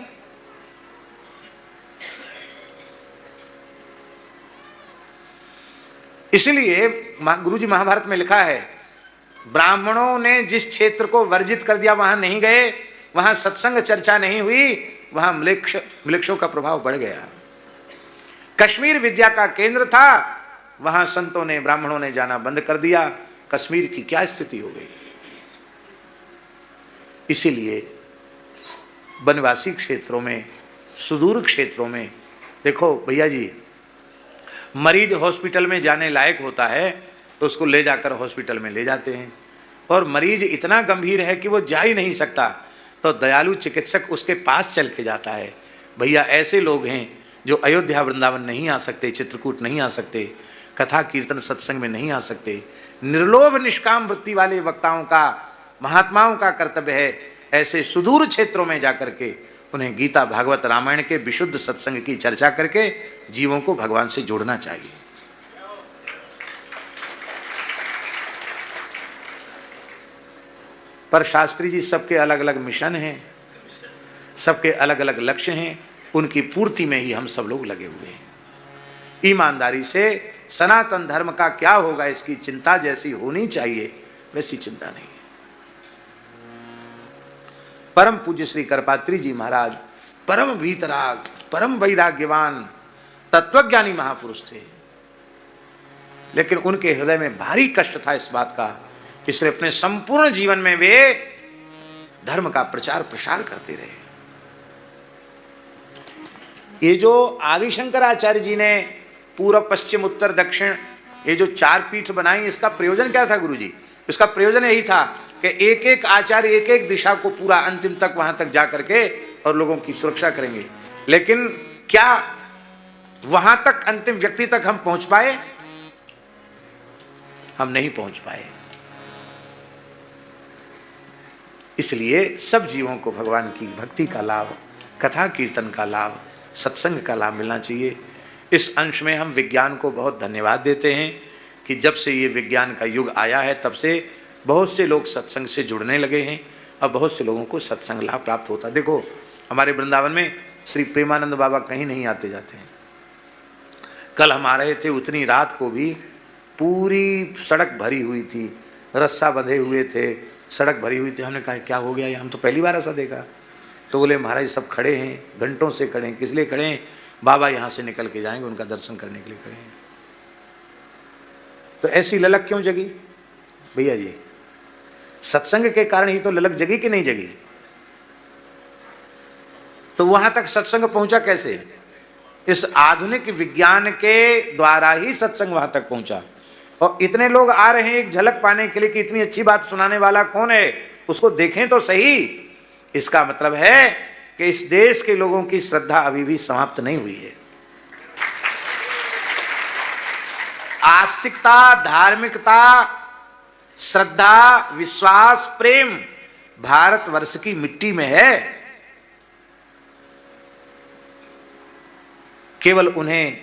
इसलिए गुरुजी महाभारत में लिखा है, ब्राह्मणों ने जिस क्षेत्र को वर्जित कर दिया वहां नहीं गए, वहां सत्संग चर्चा नहीं हुई, वहां म्लेच्छों का प्रभाव बढ़ गया। कश्मीर विद्या का केंद्र था, वहां संतों ने, ब्राह्मणों ने जाना बंद कर दिया। कश्मीर की क्या स्थिति हो गई। इसीलिए वनवासी क्षेत्रों में, सुदूर क्षेत्रों में, देखो भैया जी, मरीज हॉस्पिटल में जाने लायक होता है तो उसको ले जाकर हॉस्पिटल में ले जाते हैं, और मरीज इतना गंभीर है कि वो जा ही नहीं सकता तो दयालु चिकित्सक उसके पास चल के जाता है। भैया ऐसे लोग हैं जो अयोध्या वृंदावन नहीं आ सकते, चित्रकूट नहीं आ सकते, कथा कीर्तन सत्संग में नहीं आ सकते। निर्लोभ निष्काम वृत्ति वाले वक्ताओं का, महात्माओं का कर्तव्य है ऐसे सुदूर क्षेत्रों में जाकर के उन्हें गीता, भागवत, रामायण के विशुद्ध सत्संग की चर्चा करके जीवों को भगवान से जोड़ना चाहिए। पर शास्त्री जी सबके अलग अलग मिशन हैं, सबके अलग अलग लक्ष्य हैं, उनकी पूर्ति में ही हम सब लोग लगे हुए हैं। ईमानदारी से सनातन धर्म का क्या होगा इसकी चिंता जैसी होनी चाहिए वैसी चिंता नहीं है। परम पूज्य श्री करपात्री जी महाराज परम वीतराग, परम वैराग्यवान, तत्वज्ञानी महापुरुष थे, लेकिन उनके हृदय में भारी कष्ट था इस बात का, इसलिए अपने संपूर्ण जीवन में वे धर्म का प्रचार प्रसार करते रहे। ये जो आदि शंकराचार्य जी ने पूर्व, पश्चिम, उत्तर, दक्षिण ये जो 4 पीठ बनाई, इसका प्रयोजन क्या था गुरु जी? इसका प्रयोजन यही था कि एक एक आचार्य एक एक दिशा को पूरा अंतिम तक वहां तक जा करके और लोगों की सुरक्षा करेंगे। लेकिन क्या वहां तक अंतिम व्यक्ति तक हम पहुंच पाए? हम नहीं पहुंच पाए। इसलिए सब जीवों को भगवान की भक्ति का लाभ, कथा कीर्तन का लाभ, सत्संग का लाभ मिलना चाहिए। इस अंश में हम विज्ञान को बहुत धन्यवाद देते हैं कि जब से ये विज्ञान का युग आया है तब से बहुत से लोग सत्संग से जुड़ने लगे हैं और बहुत से लोगों को सत्संग लाभ प्राप्त होता। देखो हमारे वृंदावन में श्री प्रेमानंद बाबा कहीं नहीं आते जाते हैं। कल हम आ रहे थे, उतनी रात को भी पूरी सड़क भरी हुई थी, रस्सा बंधे हुए थे, सड़क भरी हुई थी। हमने कहा क्या हो गया, हम तो पहली बार ऐसा देखा। तो बोले महाराज सब खड़े हैं, घंटों से खड़े हैं। किस लिए खड़े हैं? बाबा यहाँ से निकल के जाएंगे, उनका दर्शन करने के लिए खड़े हैं। तो ऐसी ललक क्यों जगी भैया जी? सत्संग के कारण ही तो ललक जगी कि नहीं जगी? तो वहां तक सत्संग पहुंचा कैसे? इस आधुनिक विज्ञान के द्वारा ही सत्संग वहां तक पहुंचा। और इतने लोग आ रहे हैं एक झलक पाने के लिए कि इतनी अच्छी बात सुनाने वाला कौन है, उसको देखें तो सही। इसका मतलब है कि इस देश के लोगों की श्रद्धा अभी भी समाप्त नहीं हुई है। आस्तिकता, धार्मिकता, श्रद्धा, विश्वास, प्रेम भारतवर्ष की मिट्टी में है। केवल उन्हें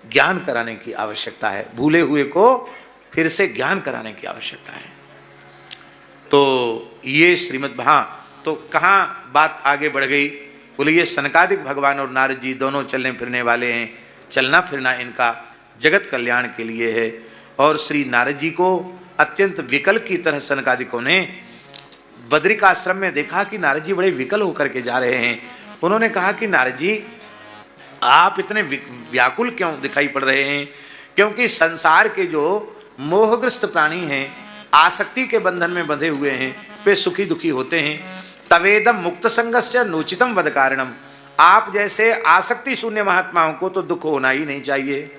ज्ञान कराने की आवश्यकता है, भूले हुए को फिर से ज्ञान कराने की आवश्यकता है। तो ये श्रीमद् तो कहाँ बात आगे बढ़ गई? बोले ये सनकादिक भगवान और नारद जी दोनों चलने फिरने वाले हैं, चलना फिरना इनका जगत कल्याण के लिए है। और श्री नारद जी को अत्यंत विकल की तरह सनकादिकों ने बद्रिकाश्रम में देखा कि नारद जी बड़े विकल होकर के जा रहे हैं। उन्होंने कहा कि नारद जी आप इतने व्याकुल क्यों दिखाई पड़ रहे हैं? क्योंकि संसार के जो मोहग्रस्त प्राणी हैं, आसक्ति के बंधन में बंधे हुए हैं, वे सुखी दुखी होते हैं। तवेदम मुक्त संगस्य नोचितम वद कारणम। आप जैसे आसक्ति शून्य महात्माओं को तो दुख होना ही नहीं चाहिए।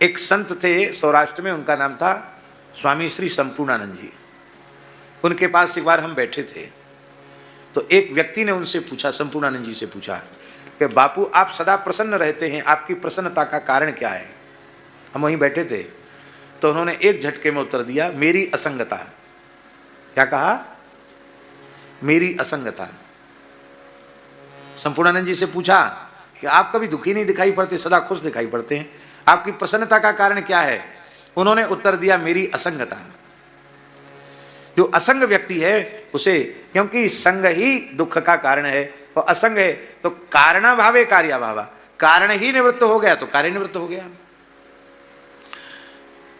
एक संत थे सौराष्ट्र में, उनका नाम था स्वामी श्री संपूर्णानंद जी। उनके पास एक बार हम बैठे थे तो एक व्यक्ति ने उनसे पूछा, संपूर्णानंद जी से पूछा कि बापू आप सदा प्रसन्न रहते हैं, आपकी प्रसन्नता का कारण क्या है? हम वहीं बैठे थे तो उन्होंने एक झटके में उत्तर दिया, मेरी असंगता। क्या कहा? मेरी असंगता। संपूर्णानंद जी से पूछा कि आप कभी दुखी नहीं दिखाई पड़ते, सदा खुश दिखाई पड़ते हैं, आपकी प्रसन्नता का कारण क्या है? उन्होंने उत्तर दिया, मेरी असंगता। जो असंग व्यक्ति है उसे, क्योंकि संग ही दुख का कारण है, और असंग है तो कारणाभावे कार्याभावा, कारण ही निवृत्त हो गया तो कार्य निवृत्त हो गया।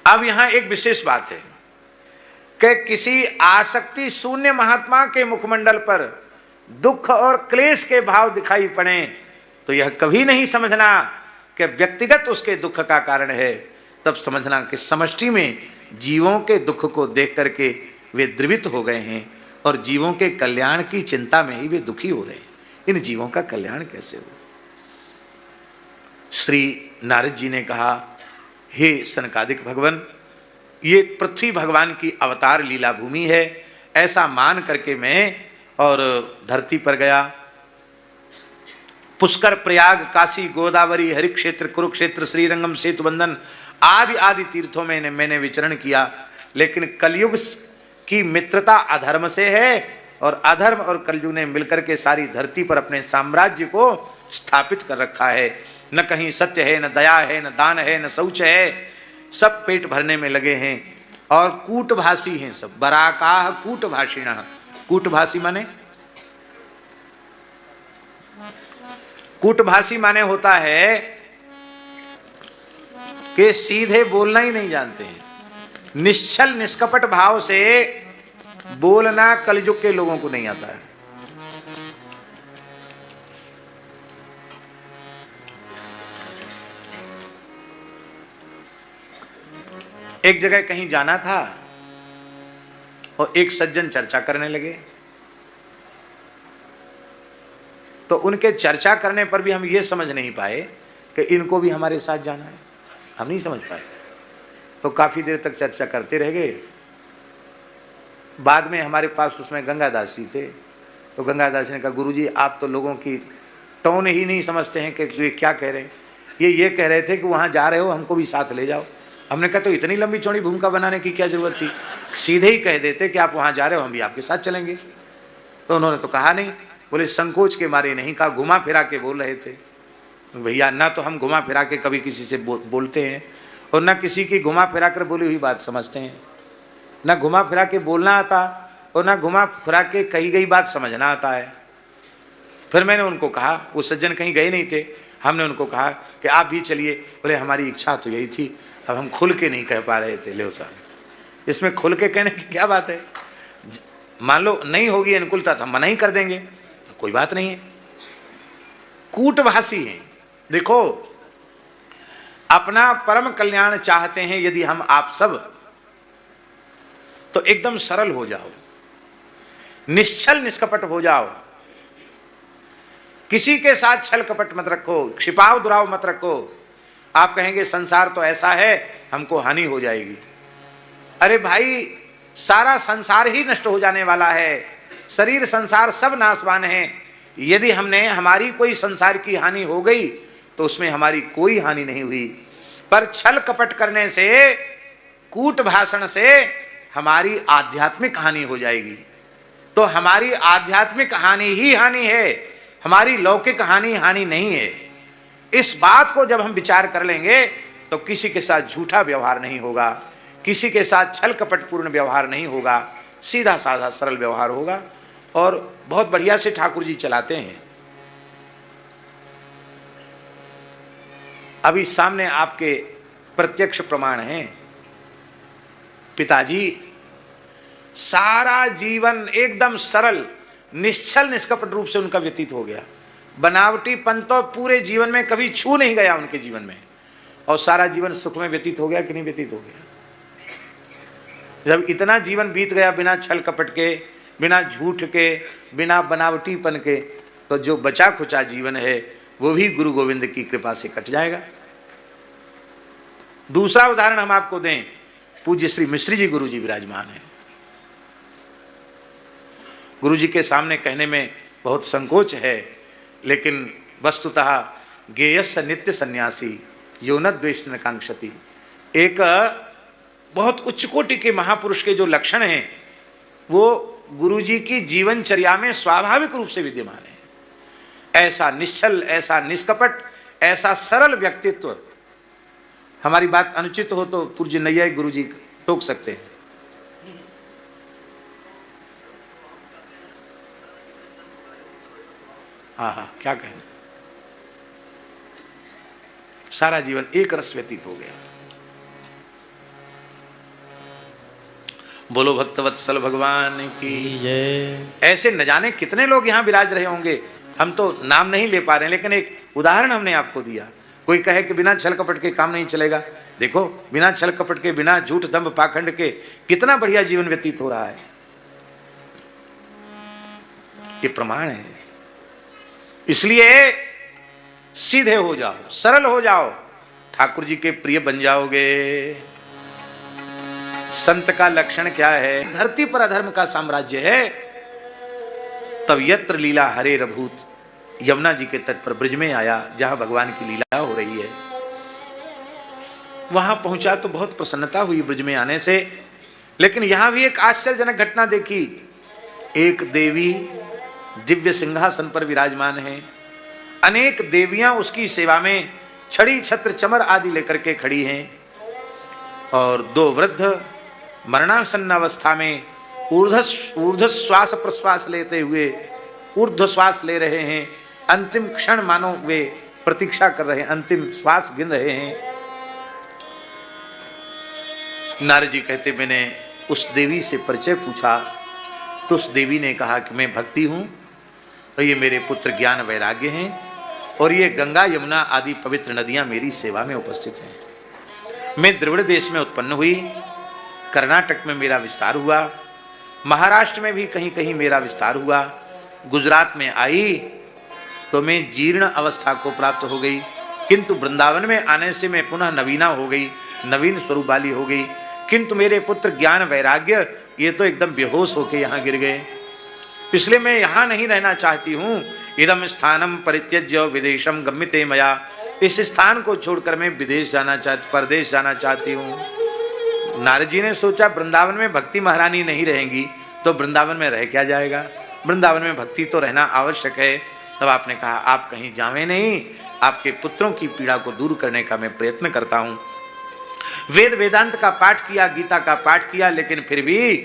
अब यहां एक विशेष बात है कि किसी आसक्ति शून्य महात्मा के मुखमंडल पर दुख और क्लेश के भाव दिखाई पड़े तो यह कभी नहीं समझना कि व्यक्तिगत उसके दुख का कारण है, तब समझना कि समष्टि में जीवों के दुख को देख करके वे द्रवित हो गए हैं और जीवों के कल्याण की चिंता में ही वे दुखी हो रहे हैं। इन जीवों का कल्याण कैसे हो? श्री नारद जी ने कहा, हे सनकादिक भगवान, ये पृथ्वी भगवान की अवतार लीला भूमि है, ऐसा मान करके मैं और धरती पर गया। पुष्कर, प्रयाग, काशी, गोदावरी, हरिक्षेत्र, कुरुक्षेत्र, श्रीरंगम, सेतुबंधन आदि आदि तीर्थों में मैंने विचरण किया, लेकिन कलयुग की मित्रता अधर्म से है और अधर्म और कलयुग ने मिलकर के सारी धरती पर अपने साम्राज्य को स्थापित कर रखा है। न कहीं सत्य है, न दया है, न दान है, न शौच है, सब पेट भरने में लगे हैं और कूटभाषी हैं सब। बराकाह कूटभाषिणः। कूटभाषी माने, कूटभाषी माने होता है कि सीधे बोलना ही नहीं जानते हैं। निश्चल निष्कपट भाव से बोलना कलयुग के लोगों को नहीं आता है। एक जगह कहीं जाना था और एक सज्जन चर्चा करने लगे, तो उनके चर्चा करने पर भी हम ये समझ नहीं पाए कि इनको भी हमारे साथ जाना है। हम नहीं समझ पाए, तो काफी देर तक चर्चा करते रह गए। बाद में हमारे पास उसमें गंगादास जी थे, तो गंगादास ने कहा, गुरुजी आप तो लोगों की टोन ही नहीं समझते हैं कि ये क्या कह रहे हैं। ये कह रहे थे कि वहाँ जा रहे हो, हमको भी साथ ले जाओ। हमने कहा तो इतनी लंबी चौड़ी भूमिका बनाने की क्या जरूरत थी, सीधे ही कह देते कि आप वहाँ जा रहे हो, हम भी आपके साथ चलेंगे। तो उन्होंने तो कहा नहीं, बोले संकोच के मारे नहीं कहा, घुमा फिरा के बोल रहे थे। भैया ना तो हम घुमा फिरा के कभी किसी से बोलते हैं और ना किसी की घुमा फिरा कर बोली हुई बात समझते हैं। ना घुमा फिरा के बोलना आता और ना घुमा फिरा के कही गई बात समझना आता है। फिर मैंने उनको कहा, वो सज्जन कहीं गए नहीं थे, हमने उनको कहा कि आप भी चलिए। बोले हमारी इच्छा तो यही थी, अब हम खुल के नहीं कह पा रहे थे। ले साहब, इसमें खुल के कहने की क्या बात है? मान लो नहीं होगी अनुकूलता तो हम मना ही कर देंगे, तो कोई बात नहीं है। कूटभाषी हैं। देखो, अपना परम कल्याण चाहते हैं यदि हम आप सब, तो एकदम सरल हो जाओ, निश्चल निष्कपट हो जाओ, किसी के साथ छल कपट मत रखो, छिपाव दुराव मत रखो। आप कहेंगे संसार तो ऐसा है, हमको हानि हो जाएगी। अरे भाई, सारा संसार ही नष्ट हो जाने वाला है, शरीर संसार सब नाशवान है। यदि हमने हमारी कोई संसार की हानि हो गई तो उसमें हमारी कोई हानि नहीं हुई, पर छल कपट करने से, कूट भाषण से हमारी आध्यात्मिक हानि हो जाएगी। तो हमारी आध्यात्मिक हानि ही हानि है, हमारी लौकिक हानि नहीं है। इस बात को जब हम विचार कर लेंगे तो किसी के साथ झूठा व्यवहार नहीं होगा, किसी के साथ छल कपटपूर्ण व्यवहार नहीं होगा, सीधा साधा सरल व्यवहार होगा और बहुत बढ़िया से ठाकुर जी चलाते हैं। अभी सामने आपके प्रत्यक्ष प्रमाण हैं। पिताजी सारा जीवन एकदम सरल निश्चल निष्कपट रूप से उनका व्यतीत हो गया। बनावटीपन तो पूरे जीवन में कभी छू नहीं गया उनके जीवन में, और सारा जीवन सुख में व्यतीत हो गया कि नहीं व्यतीत हो गया? जब इतना जीवन बीत गया बिना छल कपट के, बिना झूठ के, बिना बनावटीपन के, तो जो बचा खुचा जीवन है वो भी गुरु गोविंद की कृपा से कट जाएगा। दूसरा उदाहरण हम आपको दें, पूज्य श्री मिश्री जी गुरु जी विराजमान है। गुरु जी के सामने कहने में बहुत संकोच है, लेकिन वस्तुतः गेयस्य नित्य सन्यासी यो न द्वेष न कांक्षति। एक बहुत उच्च कोटि के महापुरुष के जो लक्षण हैं वो गुरुजी की जीवनचर्या में स्वाभाविक रूप से विद्यमान है। ऐसा निश्चल, ऐसा निष्कपट, ऐसा सरल व्यक्तित्व। हमारी बात अनुचित हो तो पूज्य नैयायी गुरुजी टोक सकते हैं। हाँ, क्या कहना, सारा जीवन एक रस व्यतीत हो गया। बोलो भक्तवत्सल भगवान की जय। ऐसे न जाने कितने लोग यहां विराज रहे होंगे, हम तो नाम नहीं ले पा रहे, लेकिन एक उदाहरण हमने आपको दिया। कोई कहे कि बिना छल कपट के काम नहीं चलेगा, देखो बिना छल कपट के, बिना झूठ दंभ पाखंड के कितना बढ़िया जीवन व्यतीत हो रहा है। ये प्रमाण है। इसलिए सीधे हो जाओ, सरल हो जाओ, ठाकुर जी के प्रिय बन जाओगे। संत का लक्षण क्या है? धरती पर अधर्म का साम्राज्य है, तब यत्र लीला हरे रभूत, यमुना जी के तट पर ब्रज में आया, जहां भगवान की लीला हो रही है। वहां पहुंचा तो बहुत प्रसन्नता हुई ब्रज में आने से, लेकिन यहां भी एक आश्चर्यजनक घटना देखी। एक देवी दिव्य सिंहासन पर विराजमान है, अनेक देवियां उसकी सेवा में छड़ी छत्र चमर आदि लेकर के खड़ी हैं, और दो वृद्ध मरणासन्न अवस्था में ऊर्ध्व श्वास प्रश्वास लेते हुए ऊर्ध्व श्वास ले रहे हैं। अंतिम क्षण मानो वे प्रतीक्षा कर रहे हैं, अंतिम श्वास गिन रहे हैं। नारद जी कहते, मैंने उस देवी से परिचय पूछा तो उस देवी ने कहा कि मैं भक्ति हूं, और ये मेरे पुत्र ज्ञान वैराग्य हैं, और ये गंगा यमुना आदि पवित्र नदियां मेरी सेवा में उपस्थित हैं। मैं द्रविड़ देश में उत्पन्न हुई, कर्नाटक में मेरा विस्तार हुआ, महाराष्ट्र में भी कहीं कहीं मेरा विस्तार हुआ, गुजरात में आई तो मैं जीर्ण अवस्था को प्राप्त हो गई, किंतु वृंदावन में आने से मैं पुनः नवीना हो गई, नवीन स्वरूप वाली हो गई। किंतु मेरे पुत्र ज्ञान वैराग्य ये तो एकदम बेहोश होके यहाँ गिर गए, इसलिए मैं यहाँ नहीं रहना चाहती हूँ। इदम स्थानम परित्यज्य विदेशम गम्यते मया, इस स्थान को छोड़कर मैं विदेश जाना परदेश जाना चाहती हूँ। नारद जी ने सोचा वृंदावन में भक्ति महारानी नहीं रहेंगी तो वृंदावन में रह क्या जाएगा, वृंदावन में भक्ति तो रहना आवश्यक है। तब आपने कहा आप कहीं जावे नहीं, आपके पुत्रों की पीड़ा को दूर करने का मैं प्रयत्न करता हूँ। वेद वेदांत का पाठ किया, गीता का पाठ किया, लेकिन फिर भी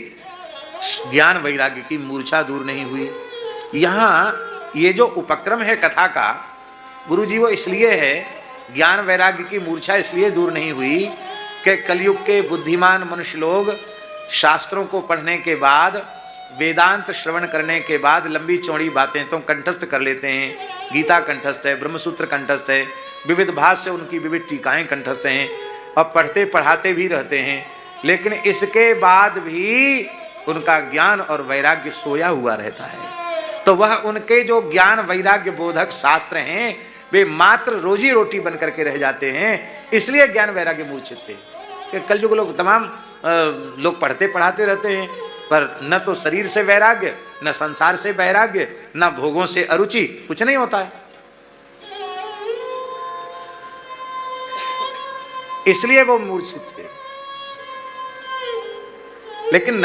ज्ञान वैराग्य की मूर्छा दूर नहीं हुई। यहाँ ये जो उपक्रम है कथा का, गुरु जी वो इसलिए है, ज्ञान वैराग्य की मूर्छा इसलिए दूर नहीं हुई कि कलयुग के बुद्धिमान मनुष्य लोग शास्त्रों को पढ़ने के बाद, वेदांत श्रवण करने के बाद लंबी चौड़ी बातें तो कंठस्थ कर लेते हैं। गीता कंठस्थ है, ब्रह्मसूत्र कंठस्थ है, विविध भाष्य उनकी विविध टीकाएं कंठस्थ हैं, और पढ़ते पढ़ाते भी रहते हैं, लेकिन इसके बाद भी उनका ज्ञान और वैराग्य सोया हुआ रहता है। तो वह उनके जो ज्ञान वैराग्य बोधक शास्त्र हैं वे मात्र रोजी रोटी बन करके रह जाते हैं, इसलिए ज्ञान वैराग्य मूर्छित थे। कि कलयुग लोग तमाम लोग पढ़ते पढ़ाते रहते हैं, पर न तो शरीर से वैराग्य, न संसार से वैराग्य, न भोगों से अरुचि, कुछ नहीं होता है। इसलिए वो मूर्छित थे। लेकिन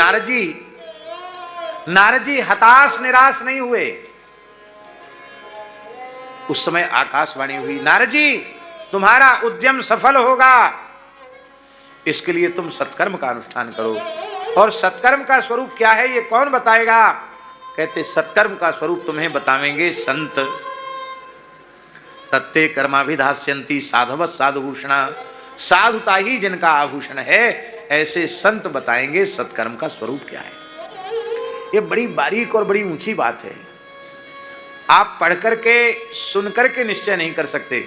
नारद जी हताश निराश नहीं हुए। उस समय आकाशवाणी हुई, नारद जी तुम्हारा उद्यम सफल होगा, इसके लिए तुम सत्कर्म का अनुष्ठान करो। और सत्कर्म का स्वरूप क्या है ये कौन बताएगा? कहते सत्कर्म का स्वरूप तुम्हें बतावेंगे संत। तत्ते कर्माभिधास्यन्ति साधवः साधुभूषणा, साधुता ही जिनका आभूषण है, ऐसे संत बताएंगे सत्कर्म का स्वरूप क्या है। ये बड़ी बारीक और बड़ी ऊंची बात है। आप पढ़ करके सुन करके निश्चय नहीं कर सकते,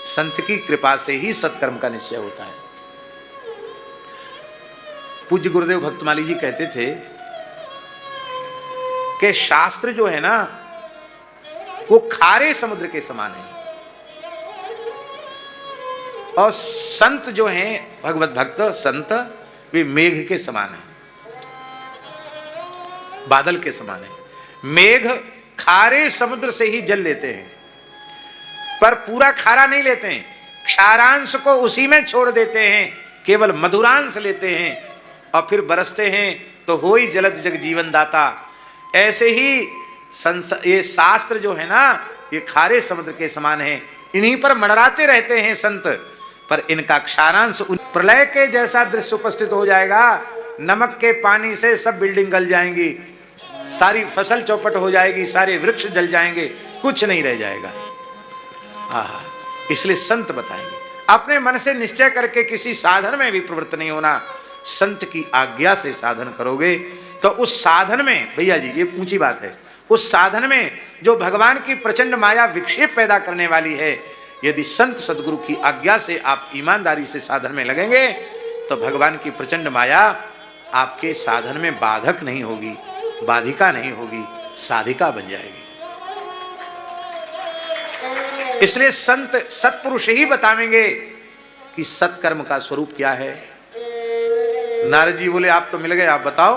संत की कृपा से ही सत्कर्म का निश्चय होता है। पूज्य गुरुदेव भक्तमाली जी कहते थे कि शास्त्र जो है ना वो खारे समुद्र के समान है, और संत जो हैं भगवत भक्त संत वे मेघ के समान है, बादल के समान है। मेघ खारे समुद्र से ही जल लेते हैं, पर पूरा खारा नहीं लेते हैं, क्षारांश को उसी में छोड़ देते हैं, केवल मधुरांश लेते हैं। और फिर बरसते हैं तो हो ही जलद जग जीवन दाता। ऐसे ही ये शास्त्र जो है ना, ये खारे समुद्र के समान है, इन्हीं पर मंडराते रहते हैं संत, पर इनका क्षारांश प्रलय के जैसा दृश्य उपस्थित हो जाएगा। नमक के पानी से सब बिल्डिंग गल जाएंगी, सारी फसल चौपट हो जाएगी, सारे वृक्ष जल जाएंगे, कुछ नहीं रह जाएगा। इसलिए संत बताएंगे, अपने मन से निश्चय करके किसी साधन में भी प्रवृत्त नहीं होना, संत की आज्ञा से साधन करोगे तो उस साधन में, भैया जी ये ऊंची बात है, उस साधन में जो भगवान की प्रचंड माया विक्षेप पैदा करने वाली है, यदि संत सदगुरु की आज्ञा से आप ईमानदारी से साधन में लगेंगे तो भगवान की प्रचंड माया आपके साधन में बाधक नहीं होगी, बाधिका नहीं होगी, साधिका बन जाएगी। इसलिए संत सत्पुरुष ही बतावेंगे कि सत्कर्म का स्वरूप क्या है। नारद जी बोले आप तो मिल गए, आप बताओ।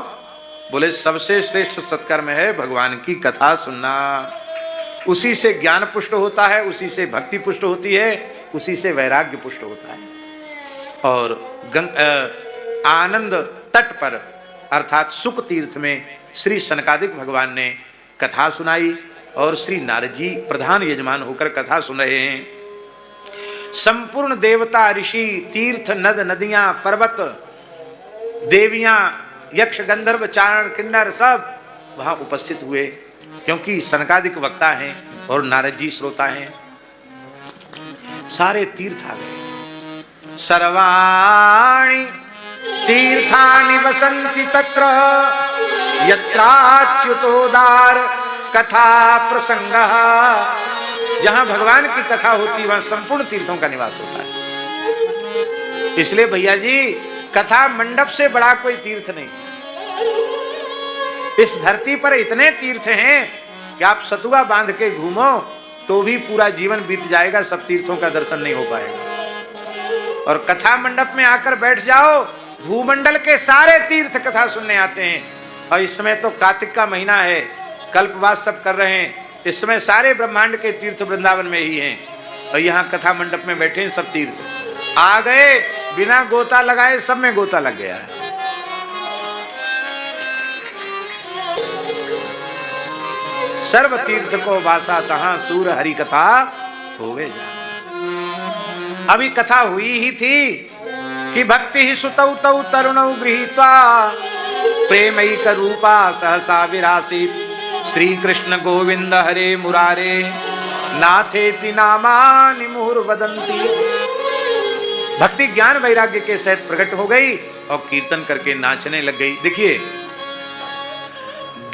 बोले सबसे श्रेष्ठ सत्कर्म है भगवान की कथा सुनना, उसी से ज्ञान पुष्ट होता है, उसी से भक्ति पुष्ट होती है, उसी से वैराग्य पुष्ट होता है। और आनंद तट पर अर्थात सुख तीर्थ में श्री सनकादिक भगवान ने कथा सुनाई और श्री नारद जी प्रधान यजमान होकर कथा सुन रहे हैं। संपूर्ण देवता ऋषि तीर्थ नद नदियां पर्वत देवियां यक्ष गंधर्व चारण किन्नर सब वहां उपस्थित हुए, क्योंकि सनकादिक वक्ता हैं और नारद जी श्रोता हैं। सारे तीर्थ आ गए। सर्वाणि तीर्थानि वसन्ति तत्र यत्राच्युतोदार कथा प्रसंग। जहां भगवान की कथा होती वहां संपूर्ण तीर्थों का निवास होता है। इसलिए भैया जी कथा मंडप से बड़ा कोई तीर्थ नहीं। इस धरती पर इतने तीर्थ हैं कि आप सतुआ बांध के घूमो तो भी पूरा जीवन बीत जाएगा, सब तीर्थों का दर्शन नहीं हो पाएगा। और कथा मंडप में आकर बैठ जाओ, भूमंडल के सारे तीर्थ कथा सुनने आते हैं। और इस समय तो कार्तिक का महीना है, कल्पवास सब कर रहे हैं, इस समय सारे ब्रह्मांड के तीर्थ वृंदावन में ही हैं और यहाँ कथा मंडप में बैठे हैं सब तीर्थ। आ गए बिना गोता लगाए, सब में गोता लग गया है। सर्व तीर्थ को वासा तहां सूर हरि कथा होवे जा। अभी कथा हुई ही थी कि भक्ति ही सुतौ तौ तरुणौ गृहीत्वा प्रेमैक रूपा सहसा विरासित श्री कृष्ण गोविंद हरे मुरारे नाथेति नामानि मुहुर्वदन्ति। भक्ति ज्ञान वैराग्य के सहित प्रकट हो गई और कीर्तन करके नाचने लग गई। देखिए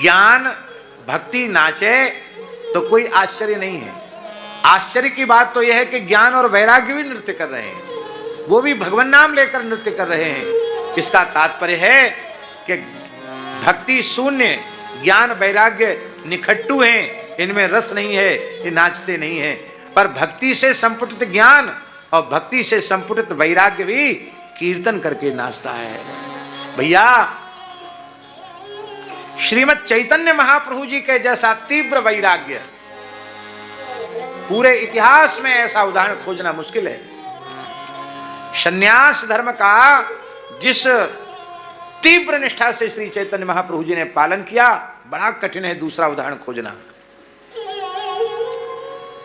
ज्ञान भक्ति नाचे तो कोई आश्चर्य नहीं है। आश्चर्य की बात तो यह है कि ज्ञान और वैराग्य भी नृत्य कर रहे हैं, वो भी भगवान नाम लेकर नृत्य कर रहे हैं। इसका तात्पर्य है कि भक्ति शून्य, ज्ञान वैराग्य निखट्टू हैं, इनमें रस नहीं है, ये नाचते नहीं है। पर भक्ति से संपुटित ज्ञान और भक्ति से संपुटित वैराग्य भी कीर्तन करके नाचता है। भैया श्रीमद् चैतन्य महाप्रभु जी के जैसा तीव्र वैराग्य पूरे इतिहास में ऐसा उदाहरण खोजना मुश्किल है। संन्यास धर्म का जिस तीव्र निष्ठा से श्री चैतन्य महाप्रभु जी ने पालन किया, बड़ा कठिन है दूसरा उदाहरण खोजना।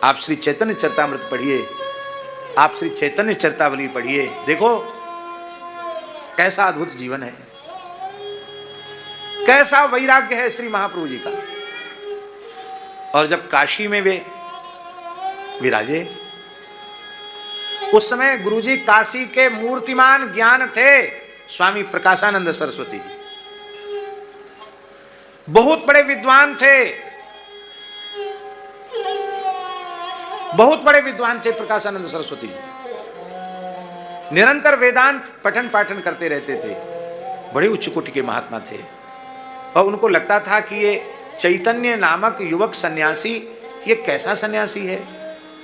आप श्री चैतन्य चरितामृत पढ़िए, आप श्री चैतन्य चरितावली पढ़िए, देखो कैसा अद्भुत जीवन है, कैसा वैराग्य है श्री महाप्रभु जी का। और जब काशी में वे विराजे, उस समय गुरुजी काशी के मूर्तिमान ज्ञान थे स्वामी प्रकाशानंद सरस्वती जी, बहुत बड़े विद्वान थे, बहुत बड़े विद्वान थे प्रकाशानंद सरस्वती जी। निरंतर वेदांत पठन पाठन करते रहते थे, बड़े उच्च कोटि के महात्मा थे। और उनको लगता था कि ये चैतन्य नामक युवक सन्यासी ये कैसा सन्यासी है,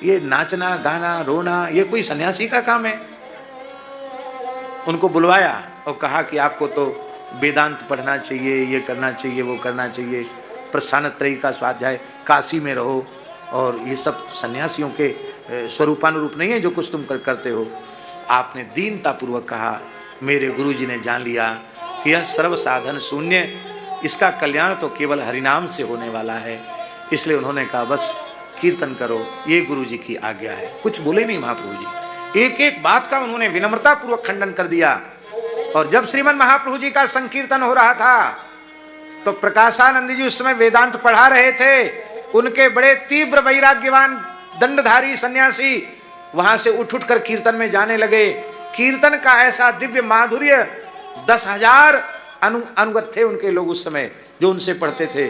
ये नाचना गाना रोना ये कोई सन्यासी का काम है। उनको बुलवाया और कहा कि आपको तो वेदांत पढ़ना चाहिए, ये करना चाहिए, वो करना चाहिए, प्रस्थानत्रयी का स्वाध्याय, काशी में रहो, और ये सब सन्यासियों के स्वरूपानुरूप नहीं है जो कुछ तुम करते हो। आपने दीनतापूर्वक कहा, मेरे गुरुजी ने जान लिया कि यह सर्व साधन शून्य, इसका कल्याण तो केवल हरिनाम से होने वाला है। इसलिए उन्होंने कहा बस कीर्तन करो, ये गुरु जी की आज्ञा है। कुछ बोले नहीं महाप्रभु जी, एक एक बात का उन्होंने विनम्रता पूर्वक खंडन कर दिया। और जब श्रीमन महाप्रभु जी का संकीर्तन हो रहा था तो प्रकाशानंद जी उस समय वेदांत पढ़ा रहे थे। उनके बड़े तीव्र वैराग्यवान दंडधारी सन्यासी वहां से उठ उठ कर कीर्तन में जाने लगे। कीर्तन का ऐसा दिव्य माधुर्य, 10,000 अनुगत थे उनके लोग उस समय जो उनसे पढ़ते थे,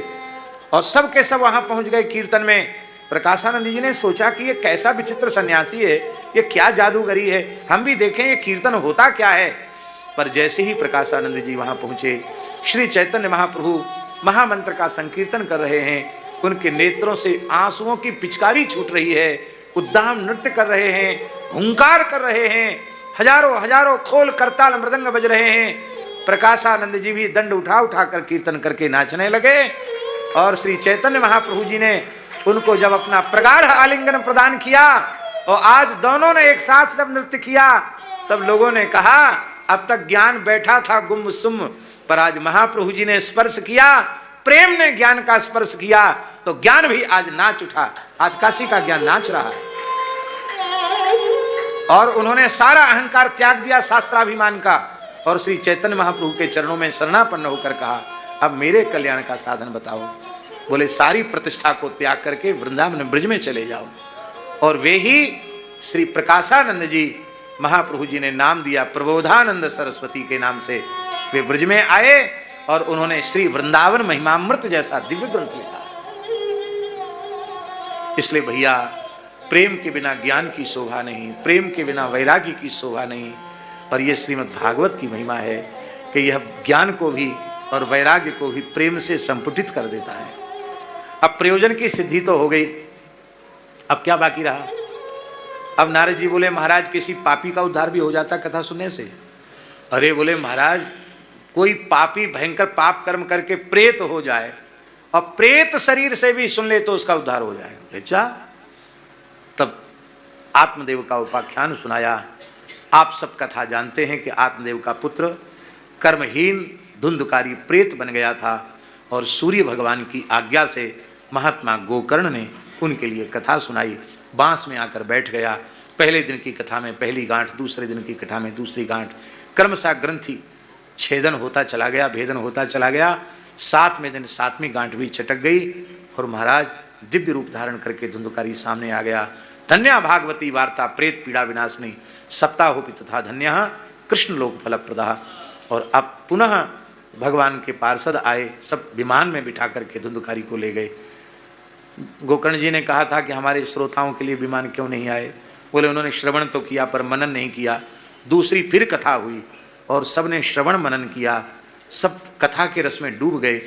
और सब के सब वहां पहुंच गए कीर्तन में। प्रकाशानंद जी ने सोचा कि ये कैसा विचित्र सन्यासी है, ये क्या जादूगरी है, हम भी देखें ये कीर्तन होता क्या है। पर जैसे ही प्रकाशानंद जी वहां पहुंचे, श्री चैतन्य महाप्रभु महामंत्र का संकीर्तन कर रहे हैं, उनके नेत्रों से आंसुओं की पिचकारी छूट रही है, उद्दाम नृत्य कर रहे हैं, हुंकार कर रहे हैं, हजारों हजारों खोल करताल मृदंग बज रहे हैं। प्रकाशानंद जी भी दंड उठा उठा कर कीर्तन करके नाचने लगे। और श्री चैतन्य महाप्रभु जी ने उनको जब अपना प्रगाढ़ आलिंगन प्रदान किया और आज दोनों ने एक साथ जब नृत्य किया, तब लोगों ने कहा अब तक ज्ञान बैठा था गुम सुम, पर आज महाप्रभु जी ने स्पर्श किया, प्रेम ने ज्ञान का स्पर्श किया, तो ज्ञान भी आज नाच उठा। आज काशी का ज्ञान नाच रहा है। और उन्होंने सारा अहंकार त्याग दिया शास्त्राभिमान का, और श्री चैतन्य महाप्रभु के चरणों में शरणापन्न होकर कहा अब मेरे कल्याण का साधन बताओ। बोले सारी प्रतिष्ठा को त्याग करके वृंदावन ब्रज में चले जाओ। और वे ही श्री प्रकाशानंद जी महाप्रभु जी ने नाम दिया प्रबोधानंद सरस्वती के नाम से। वे ब्रज में आए और उन्होंने श्री वृंदावन महिमामृत जैसा दिव्य ग्रंथ लिखा। इसलिए भैया, प्रेम के बिना ज्ञान की शोभा नहीं, प्रेम के बिना वैराग्य की शोभा नहीं। और यह श्रीमद् भागवत की महिमा है कि यह ज्ञान को भी और वैराग्य को भी प्रेम से संपुटित कर देता है। अब प्रयोजन की सिद्धि तो हो गई, अब क्या बाकी रहा। अब नारद जी बोले महाराज किसी पापी का उद्धार भी हो जाता कथा सुनने से। अरे बोले महाराज कोई पापी भयंकर पाप कर्म करके प्रेत हो जाए और प्रेत शरीर से भी सुन ले तो उसका उद्धार हो जाए। अच्छा, तब आत्मदेव का उपाख्यान सुनाया। आप सब कथा जानते हैं कि आत्मदेव का पुत्र कर्महीन धुंधकारी प्रेत बन गया था और सूर्य भगवान की आज्ञा से महात्मा गोकर्ण ने उनके लिए कथा सुनाई। बांस में आकर बैठ गया। पहले दिन की कथा में पहली गांठ, दूसरे दिन की कथा में दूसरी गांठ, क्रमशः ग्रंथि छेदन होता चला गया, भेदन होता चला गया। 7वें दिन 7वीं गांठ भी चटक गई और महाराज दिव्य रूप धारण करके धुंधकारी सामने आ गया। धन्या भागवती वार्ता प्रेत पीड़ा विनाशनी सप्ताहोपि तथा धन्य कृष्ण लोक फलप्रदा। और अब पुनः भगवान के पार्षद आए, सब विमान में बिठा करके धुंधकारी को ले गए। गोकर्ण जी ने कहा था कि हमारे श्रोताओं के लिए विमान क्यों नहीं आए। बोले उन्होंने श्रवण तो किया पर मनन नहीं किया। दूसरी फिर कथा हुई और सबने श्रवण मनन किया, सब कथा के रस में डूब गए।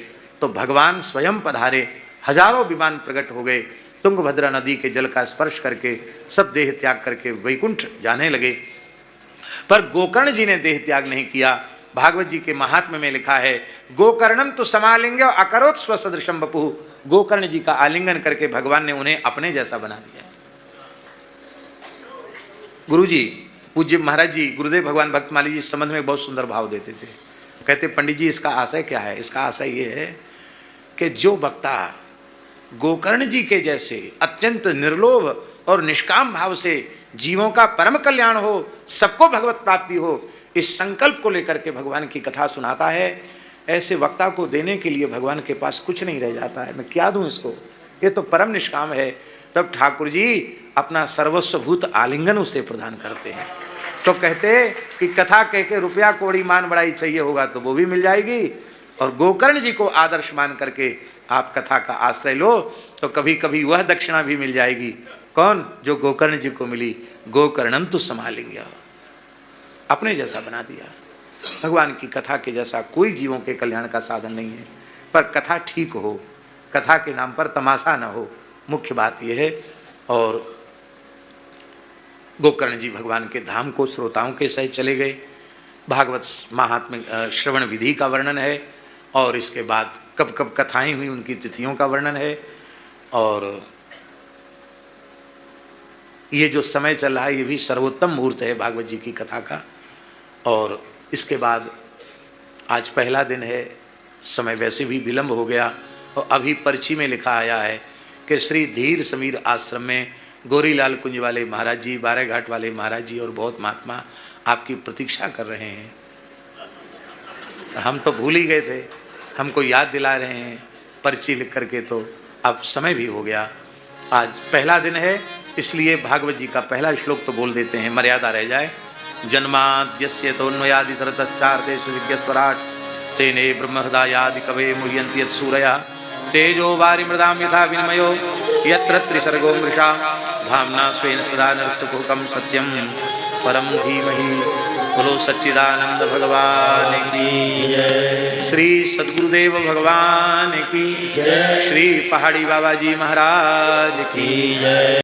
तो भगवान स्वयं पधारे, हजारों विमान प्रकट हो गए। तुंगभद्रा नदी के जल का स्पर्श करके सब देह त्याग करके वैकुंठ जाने लगे। पर गोकर्ण जी ने देह त्याग नहीं किया। भागवत जी के महात्म्य में लिखा है गोकर्णम तो समालिंग अकरोत स्वसदृशम बपु। गोकर्ण जी का आलिंगन करके भगवान ने उन्हें अपने जैसा बना दिया। गुरु जी पूज्य महाराज जी गुरुदेव भगवान भक्तमाली जी इस संबंध में बहुत सुंदर भाव देते थे। कहते पंडित जी इसका आशय क्या है। इसका आशय ये है कि जो वक्ता गोकर्ण जी के जैसे अत्यंत निर्लोभ और निष्काम भाव से जीवों का परम कल्याण हो, सबको भगवत प्राप्ति हो, इस संकल्प को लेकर के भगवान की कथा सुनाता है, ऐसे वक्ता को देने के लिए भगवान के पास कुछ नहीं रह जाता है। मैं क्या दूं इसको, ये तो परम निष्काम है। तब ठाकुर जी अपना सर्वस्वभूत आलिंगन उसे प्रदान करते हैं। तो कहते कि कथा कह के रुपया कौड़ी मान बढ़ाई चाहिए होगा तो वो भी मिल जाएगी, और गोकर्ण जी को आदर्श मान करके आप कथा का आश्रय लो तो कभी कभी वह दक्षिणा भी मिल जाएगी। कौन? जो गोकर्ण जी को मिली। गोकर्णम तो संभालेंगे, अपने जैसा बना दिया। भगवान की कथा के जैसा कोई जीवों के कल्याण का साधन नहीं है, पर कथा ठीक हो, कथा के नाम पर तमाशा न हो, मुख्य बात यह है। और गोकर्ण जी भगवान के धाम को श्रोताओं के सहित चले गए। भागवत महात्म्य श्रवण विधि का वर्णन है, और इसके बाद कब कब कथाएं हुई उनकी तिथियों का वर्णन है। और ये जो समय चल रहा है ये भी सर्वोत्तम मुहूर्त है भागवत जी की कथा का। और इसके बाद आज पहला दिन है, समय वैसे भी विलंब हो गया और अभी पर्ची में लिखा आया है कि श्री धीर समीर आश्रम में गोरीलाल कुंज वाले महाराज जी, बारह घाट वाले महाराज जी और बहुत महात्मा आपकी प्रतीक्षा कर रहे हैं। हम तो भूल ही गए थे, हमको याद दिला रहे हैं पर्ची लिख करके, तो अब समय भी हो गया। आज पहला दिन है, इसलिए भागवत जी का पहला श्लोक तो बोल देते हैं, मर्यादा रह जाए। जन्माद्यस्य तोन्मयादितरतश्चार्तेषु तेने ब्रह्महृदायादि कवे मुह्यन्ति यत्सूरयः तेजो वारिमृदां यथा विनिमयो यत्र त्रिसर्गो मृषा धाम्ना स्वेन सदा नरस्तुकुहकं सत्यं परम धीमहि। बोलो सच्चिदानंद भगवान की जय, श्री सद्गुरुदेव भगवान की जय, श्री पहाड़ी बाबा जी महाराज की जय।